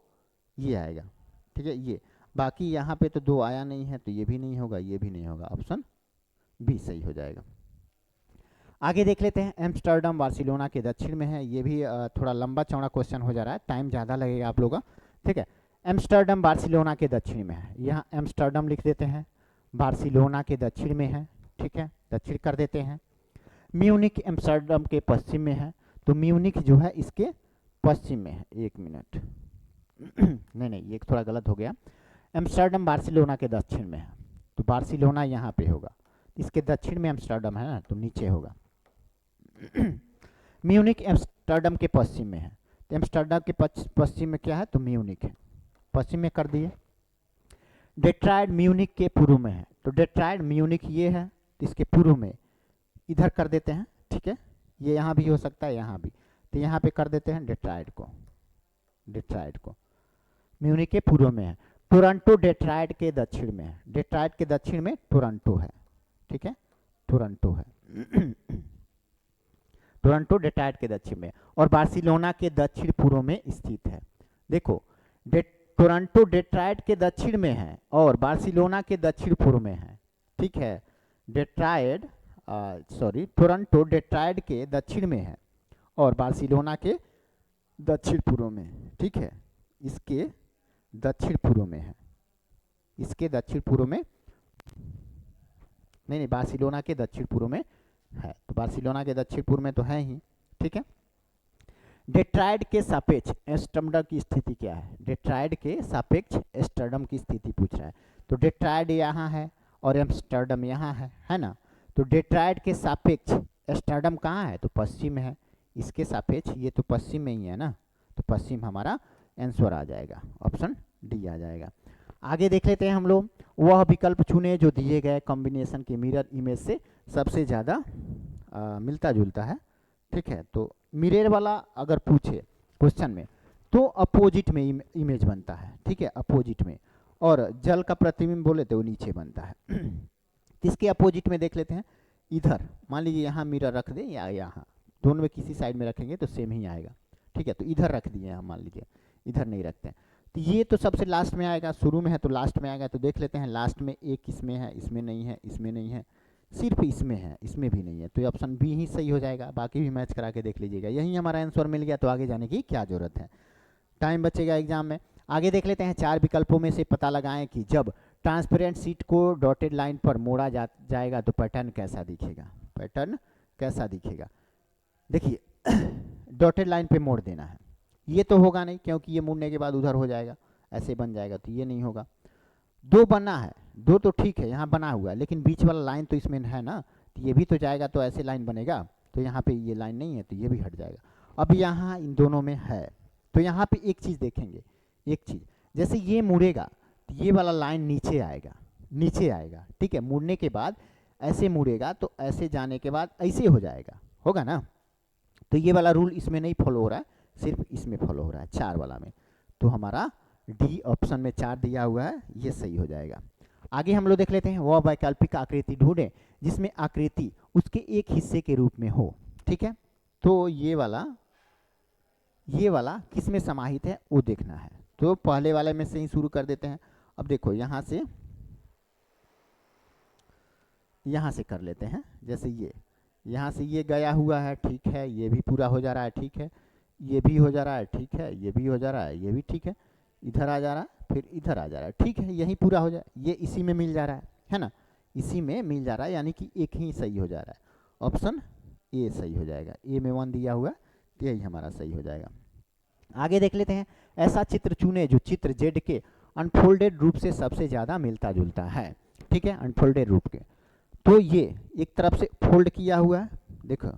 ये आएगा, ठीक है। ये बाकी यहाँ पे तो 2 आया नहीं है, तो ये भी नहीं होगा, ये भी नहीं होगा, ऑप्शन बी सही हो जाएगा। आगे देख लेते हैं, एम्स्टर्डम बार्सिलोना के दक्षिण में है, ये भी थोड़ा लंबा चौड़ा क्वेश्चन हो जा रहा है, टाइम ज़्यादा लगेगा आप लोगों का, ठीक है। एम्स्टर्डम बार्सिलोना के दक्षिण में है, यहाँ एम्स्टर्डम लिख देते हैं, बार्सिलोना के दक्षिण में है, ठीक है दक्षिण कर देते हैं। म्यूनिक एम्स्टर्डम के पश्चिम में है, तो म्यूनिक जो है इसके पश्चिम में है, 1 मिनट नहीं ये थोड़ा गलत हो गया, एम्स्टर्डम बार्सिलोना के दक्षिण में है, तो बार्सिलोना यहाँ पे होगा, इसके दक्षिण में एम्स्टर्डम है ना, तो नीचे होगा। म्यूनिक एम्स्टर्डम के पश्चिम में है, तो एम्स्टर्डम के पश्चिम में क्या है, तो म्यूनिक है, पश्चिम में कर दिए। डेट्रॉयट म्यूनिक के पूर्व में है, तो डेट्रॉयट म्यूनिक ये है, तो इसके पूर्व में इधर कर देते हैं, ठीक है ये यहाँ भी हो सकता है, यहाँ भी, तो यहाँ पे कर देते हैं डेट्रॉयट को म्यूनिक के पूर्व में है। टोरंटो डेट्रॉयट के दक्षिण में है, डेट्रॉयट के दक्षिण में टोरंटो है, ठीक है टोरंटो है। टोरंटो डेट्रॉयट के दक्षिण में और बार्सिलोना के दक्षिण पूर्व में स्थित है। देखो, टोरंटो डेट्रॉयट के दक्षिण में है और बार्सिलोना के दक्षिण पूर्व में है, ठीक है। टोरंटो डेट्रॉयट के दक्षिण में है और बार्सिलोना के दक्षिण पूर्व में, ठीक है। इसके दक्षिण पूर्व में है, इसके दक्षिण पूर्व में नहीं, बार्सिलोना के दक्षिण पूर्व में है, तो बार्सिलोना के दक्षिण पूर्व में तो है ही, ठीक है। डेट्रॉयट के सापेक्ष एम्स्टर्डम की स्थिति क्या है? डेट्रॉयट के सापेक्ष एम्स्टर्डम की स्थिति पूछ रहा है। तो डेट्रॉयट यहाँ है और एम्स्टर्डम यहाँ है ना। तो डेट्रॉयट के सापेक्ष एम्स्टर्डम कहाँ है? तो पश्चिम में है। इसके सापेक्ष ये तो पश्चिम में ही है ना, तो पश्चिम हमारा आंसर आ जाएगा, ऑप्शन डी आ जाएगा। आगे देख लेते हैं हम लोग, वह विकल्प चुने जो दिए गए कॉम्बिनेशन के मिरर इमेज से सबसे ज़्यादा मिलता जुलता है, ठीक है। तो मिरर वाला अगर पूछे क्वेश्चन में तो अपोजिट में इमेज बनता है, ठीक है, अपोजिट में। और जल का प्रतिबिंब बोले तो वो नीचे बनता है। इसके अपोजिट में देख लेते हैं, इधर मान लीजिए यहाँ मिरर रख दें या यहाँ, दोनों में किसी साइड में रखेंगे तो सेम ही आएगा, ठीक है। तो इधर रख दिए हम, मान लीजिए इधर नहीं रखते हैं, तो ये तो सबसे लास्ट में आएगा, शुरू में है तो लास्ट में आएगा। तो देख लेते हैं लास्ट में एक इसमें है, इसमें नहीं है, इसमें नहीं है, सिर्फ इसमें है, इसमें भी नहीं है, तो ऑप्शन बी ही सही हो जाएगा। बाकी भी मैच करा के देख लीजिएगा, यही हमारा आंसर मिल गया, तो आगे जाने की क्या जरूरत है, टाइम बचेगा एग्जाम में। आगे देख लेते हैं, 4 विकल्पों में से पता लगाएं कि जब ट्रांसपेरेंट शीट को डॉटेड लाइन पर मोड़ा जाएगा तो पैटर्न कैसा दिखेगा। पैटर्न कैसा दिखेगा, देखिए डॉटेड लाइन पे मोड़ देना है, ये तो होगा नहीं क्योंकि ये मुड़ने के बाद उधर हो जाएगा, ऐसे बन जाएगा, तो ये नहीं होगा। 2 बना है, 2 तो ठीक है यहाँ बना हुआ है, लेकिन बीच वाला लाइन तो इसमें है ना, तो ये भी तो जाएगा, तो ऐसे लाइन बनेगा, तो यहाँ पे ये लाइन नहीं है तो ये भी हट जाएगा। अब यहाँ इन दोनों में है, तो यहाँ पे एक चीज़ देखेंगे, एक चीज़, जैसे ये मुड़ेगा तो ये वाला लाइन नीचे आएगा, नीचे आएगा, ठीक है। मुड़ने के बाद ऐसे मुड़ेगा तो ऐसे जाने के बाद ऐसे हो जाएगा, होगा ना। तो ये वाला रूल इसमें नहीं फॉलो हो रहा है, सिर्फ इसमें फॉलो हो रहा है, 4 वाला में। तो हमारा डी ऑप्शन में 4 दिया हुआ है, ये सही हो जाएगा। आगे हम लोग देख लेते हैं, वह वैकल्पिक आकृति ढूंढें जिसमें आकृति उसके एक हिस्से के रूप में हो, ठीक है। तो ये वाला किस में समाहित है वो देखना है, तो पहले वाले में से ही शुरू कर देते हैं। अब देखो यहाँ से कर लेते हैं, जैसे ये यहाँ से ये गया हुआ है, ठीक है, ये भी पूरा हो जा रहा है, ठीक है, ये भी हो जा रहा है, ठीक है, ये भी हो जा रहा है, ये भी ठीक है, इधर आ जा रहा है, फिर इधर आ जा रहा है, ठीक है, यही पूरा हो जाए, ये इसी में मिल जा रहा है ना, इसी में मिल जा रहा है, यानी कि एक ही सही हो जा रहा है, ऑप्शन ए सही हो जाएगा। ए में 1 दिया हुआ तो यही हमारा सही हो जाएगा। आगे देख लेते हैं, ऐसा चित्र चुने जो चित्र जेड के अनफोल्डेड रूप से सबसे ज़्यादा मिलता जुलता है, ठीक है, अनफोल्डेड रूप के। तो ये एक तरफ से फोल्ड किया हुआ है, देखो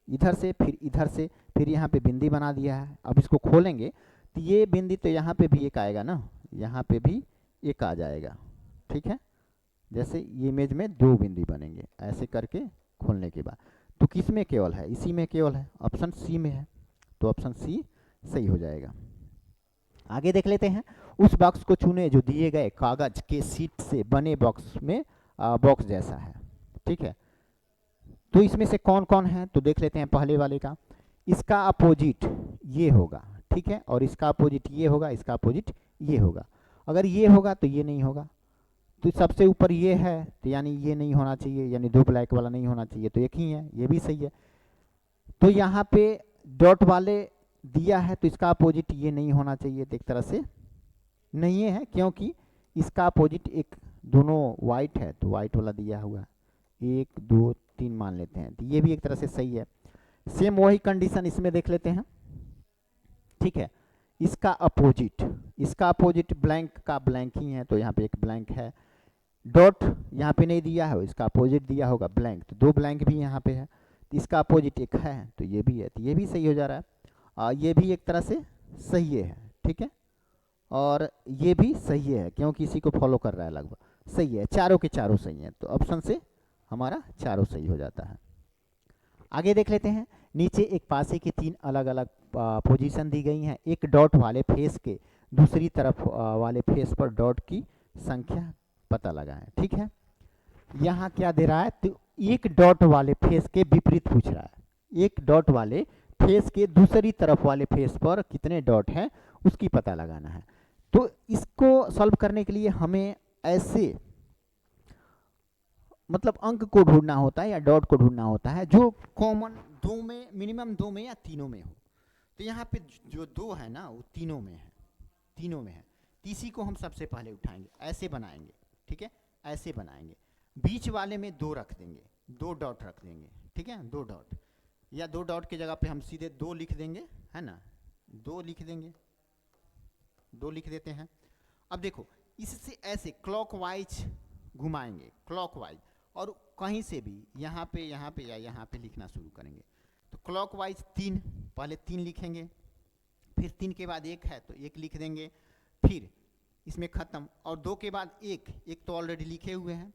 इधर से, फिर इधर से, फिर यहाँ पे बिंदी बना दिया है। अब इसको खोलेंगे तो ये बिंदी तो यहाँ पे भी एक आएगा ना, यहाँ पे भी एक आ जाएगा, ठीक है। जैसे ये इमेज में 2 बिंदी बनेंगे ऐसे करके खोलने के बाद, तो किस में केवल है, इसी में केवल है, ऑप्शन सी में है, तो ऑप्शन सी सही हो जाएगा। आगे देख लेते हैं, उस बॉक्स को चुने जो दिए गए कागज के सीट से बने बॉक्स में बॉक्स जैसा है, ठीक है। तो इसमें से कौन कौन है, तो देख लेते हैं पहले वाले का, इसका अपोजिट ये होगा, ठीक है, और इसका अपोजिट ये होगा, इसका अपोजिट ये होगा। अगर ये होगा तो ये नहीं होगा, तो सबसे ऊपर ये है तो यानी ये नहीं होना चाहिए, यानी 2 ब्लैक वाला नहीं होना चाहिए, तो एक ही है, ये भी सही है। तो यहाँ पे डॉट वाले दिया है तो इसका अपोजिट ये नहीं होना चाहिए, तो एक तरह से नहीं है, क्योंकि इसका अपोजिट एक दोनों वाइट है, तो वाइट वाला दिया हुआ है, 1 2 3 मान लेते हैं, तो ये भी एक तरह से सही है। सेम वही कंडीशन इसमें देख लेते हैं, ठीक है। इसका अपोजिट ब्लैंक का ब्लैंक ही है, तो यहाँ पे एक ब्लैंक है। डॉट यहाँ पे नहीं दिया है, इसका अपोजिट दिया होगा ब्लैंक, तो 2 ब्लैंक भी यहाँ पे है, तो इसका अपोजिट एक है, तो ये भी है, तो ये भी सही हो जा रहा है। ये भी एक तरह से सही है, ठीक है, और ये भी सही है क्योंकि इसी को फॉलो कर रहा है, लगभग सही है, चारों के चारों सही हैं, तो ऑप्शन से हमारा चारों सही हो जाता है। आगे देख लेते हैं, नीचे एक पासे की 3 अलग अलग पोजीशन दी गई हैं, एक डॉट वाले फेस के दूसरी तरफ वाले फेस पर डॉट की संख्या पता लगाएं, ठीक है। यहाँ क्या दे रहा है, तो एक डॉट वाले फेस के विपरीत पूछ रहा है, एक डॉट वाले फेस के दूसरी तरफ वाले फेस पर कितने डॉट हैं उसकी पता लगाना है। तो इसको सॉल्व करने के लिए हमें ऐसे मतलब अंक को ढूंढना होता है या डॉट को ढूंढना होता है जो कॉमन दो में, मिनिमम दो में या तीनों में हो। तो यहाँ पे जो दो है ना वो तीनों में है, तीनों में है। तीसरी को हम सबसे पहले उठाएंगे, ऐसे बनाएंगे, ठीक है, ऐसे बनाएंगे। बीच वाले में दो रख देंगे, दो डॉट रख देंगे, ठीक है, दो डॉट, या दो डॉट की जगह पे हम सीधे दो लिख देंगे, है ना, दो लिख देंगे, दो लिख देते हैं। अब देखो इससे ऐसे क्लॉकवाइज घुमाएंगे, क्लॉकवाइज, और कहीं से भी यहाँ पे या यहाँ पे लिखना शुरू करेंगे। तो क्लॉकवाइज तीन, पहले तीन लिखेंगे, फिर तीन के बाद एक है तो एक लिख देंगे, फिर इसमें ख़त्म, और दो के बाद एक तो ऑलरेडी लिखे हुए हैं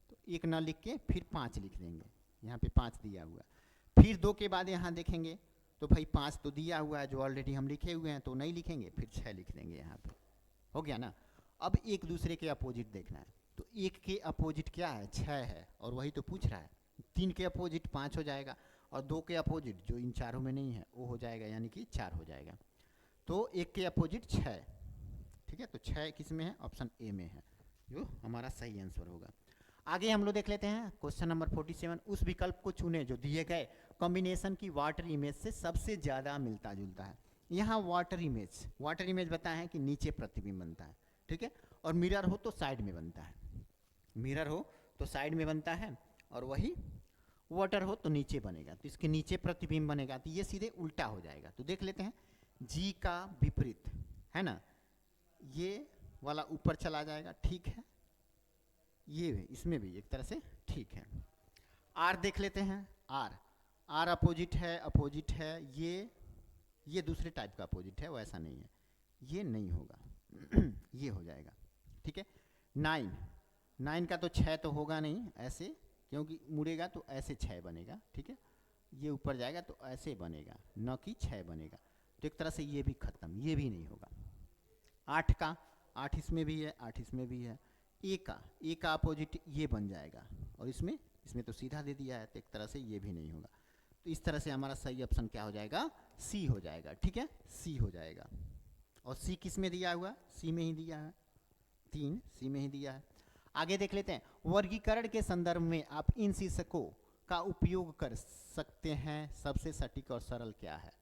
तो एक ना लिख के फिर पाँच लिख देंगे, यहाँ पे पाँच दिया हुआ है। फिर दो के बाद यहाँ देखेंगे तो भाई पाँच तो दिया हुआ है जो ऑलरेडी हम लिखे हुए हैं तो नहीं लिखेंगे, फिर छः लिख देंगे, यहाँ पे हो गया ना। अब एक दूसरे के अपोजिट देखना है, तो एक के अपोजिट क्या है, छः है, और वही तो पूछ रहा है। तीन के अपोजिट पाँच हो जाएगा, और दो के अपोजिट जो इन चारों में नहीं है वो हो जाएगा, यानी कि चार हो जाएगा। तो एक के अपोजिट छः, ठीक है, तो छः किस में है, ऑप्शन ए में है, जो हमारा सही आंसर होगा। आगे हम लोग देख लेते हैं क्वेश्चन नंबर 47। उस विकल्प को चुने जो दिए गए कॉम्बिनेशन की वाटर इमेज से सबसे ज़्यादा मिलता जुलता है। यहाँ वाटर इमेज बताया है कि नीचे प्रतिबिंब बनता है, ठीक है, और मिरर हो तो साइड में बनता है, मिरर हो तो साइड में बनता है, और वही वाटर हो तो नीचे बनेगा, तो इसके नीचे प्रतिबिंब बनेगा, तो ये सीधे उल्टा हो जाएगा। तो देख लेते हैं, जी का विपरीत है ना, ये वाला ऊपर चला जाएगा, ठीक है, ये भी इसमें भी एक तरह से ठीक है। आर देख लेते हैं, आर अपोजिट है, ये दूसरे टाइप का अपोजिट है, वैसा नहीं है, ये नहीं होगा ये हो जाएगा, ठीक है। नाइन का तो छः तो होगा नहीं ऐसे, क्योंकि मुड़ेगा तो ऐसे छः बनेगा, ठीक है, ये ऊपर जाएगा तो ऐसे बनेगा, न कि छः बनेगा, तो एक तरह से ये भी खत्म, ये भी नहीं होगा। आठ इसमें भी है, आठ इसमें भी है। ए का अपोजिट ये बन जाएगा, और इसमें तो सीधा दे दिया है, तो एक तरह से ये भी नहीं होगा। तो इस तरह से हमारा सही ऑप्शन क्या हो जाएगा, सी हो जाएगा, ठीक है, सी हो जाएगा। और सी किस में दिया हुआ, सी में ही दिया है, 3 सी में ही दिया है। आगे देख लेते हैं, वर्गीकरण के संदर्भ में आप इन शीर्षकों का उपयोग कर सकते हैं, सबसे सटीक और सरल क्या है,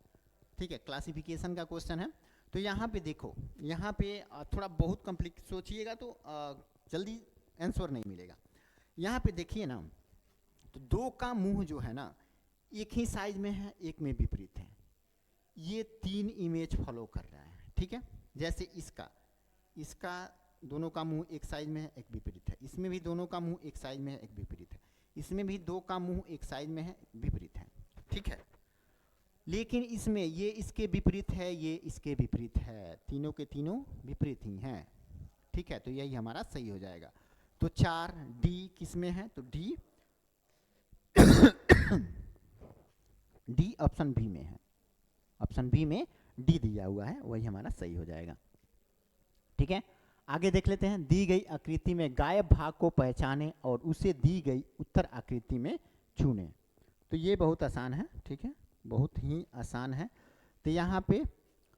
ठीक है, क्लासिफिकेशन का क्वेश्चन है। तो यहाँ पे देखो, यहाँ पे थोड़ा बहुत कम्प्लीट सोचिएगा तो जल्दी आंसर नहीं मिलेगा। यहाँ पे देखिए ना, तो दो का मुंह जो है ना एक ही साइज में है, एक में विपरीत है, ये तीन इमेज फॉलो कर रहा है, ठीक है। जैसे इसका दोनों का मुंह एक साइज में है, एक विपरीत है, इसमें भी दोनों का मुंह एक साइज में है, एक विपरीत है, इसमें भी दो का मुंह एक साइज में है, विपरीत है, ठीक है। लेकिन इसमें ये इसके विपरीत है, ये इसके विपरीत है, तीनों के तीनों विपरीत ही हैं, ठीक है, तो यही हमारा सही हो जाएगा। तो 4 डी किस में है, तो डी डी ऑप्शन बी में है, ऑप्शन बी में डी दिया हुआ है, वही हमारा सही हो जाएगा, ठीक है। आगे देख लेते हैं, दी गई आकृति में गायब भाग को पहचाने और उसे दी गई उत्तर आकृति में चुने। तो ये बहुत आसान है, ठीक है, बहुत ही आसान है। तो यहाँ पे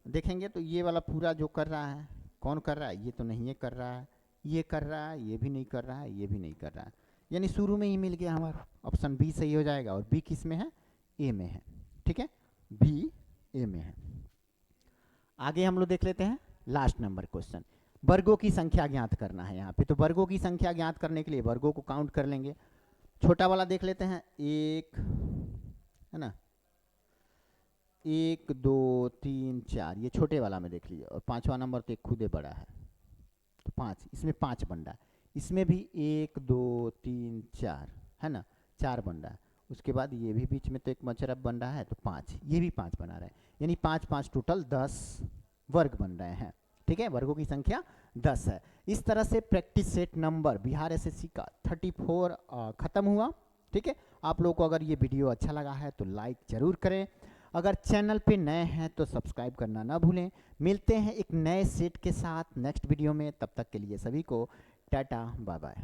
देखेंगे तो ये वाला पूरा जो कर रहा है, कौन कर रहा है, ये तो नहीं ये कर रहा है, ये कर रहा है, ये भी नहीं कर रहा है, ये भी नहीं कर रहा है, यानी शुरू में ही मिल गया हमारा, ऑप्शन बी सही हो जाएगा। और बी किस में है, ए में है, ठीक है, बी ए में है। आगे हम लोग देख लेते हैं लास्ट नंबर क्वेश्चन, वर्गों की संख्या ज्ञात करना है यहाँ पे। तो वर्गों की संख्या ज्ञात करने के लिए वर्गों को काउंट कर लेंगे। छोटा वाला देख लेते हैं, 1 है ना, 1 2 3 4, ये छोटे वाला में देख लीजिए, और 5वां नंबर तो एक खुदे बड़ा है, तो 5, इसमें 5 बन रहा है, इसमें भी 1 2 3 4 है ना, 4 बन रहा है। उसके बाद ये भी बीच में तो एक मचरब बन रहा है, तो 5, ये भी 5 बना रहा है, यानी 5 5 टोटल 10 वर्ग बन रहे हैं, ठीक है, वर्गों की संख्या 10 है। इस तरह से practice set number Bihar SSC का 34 खत्म हुआ, ठीक है। आप लोगों को अगर ये वीडियो अच्छा लगा है तो लाइक जरूर करें, अगर चैनल पे नए हैं तो सब्सक्राइब करना ना भूलें। मिलते हैं एक नए सेट के साथ नेक्स्ट वीडियो में, तब तक के लिए सभी को टाटा बाय बाय।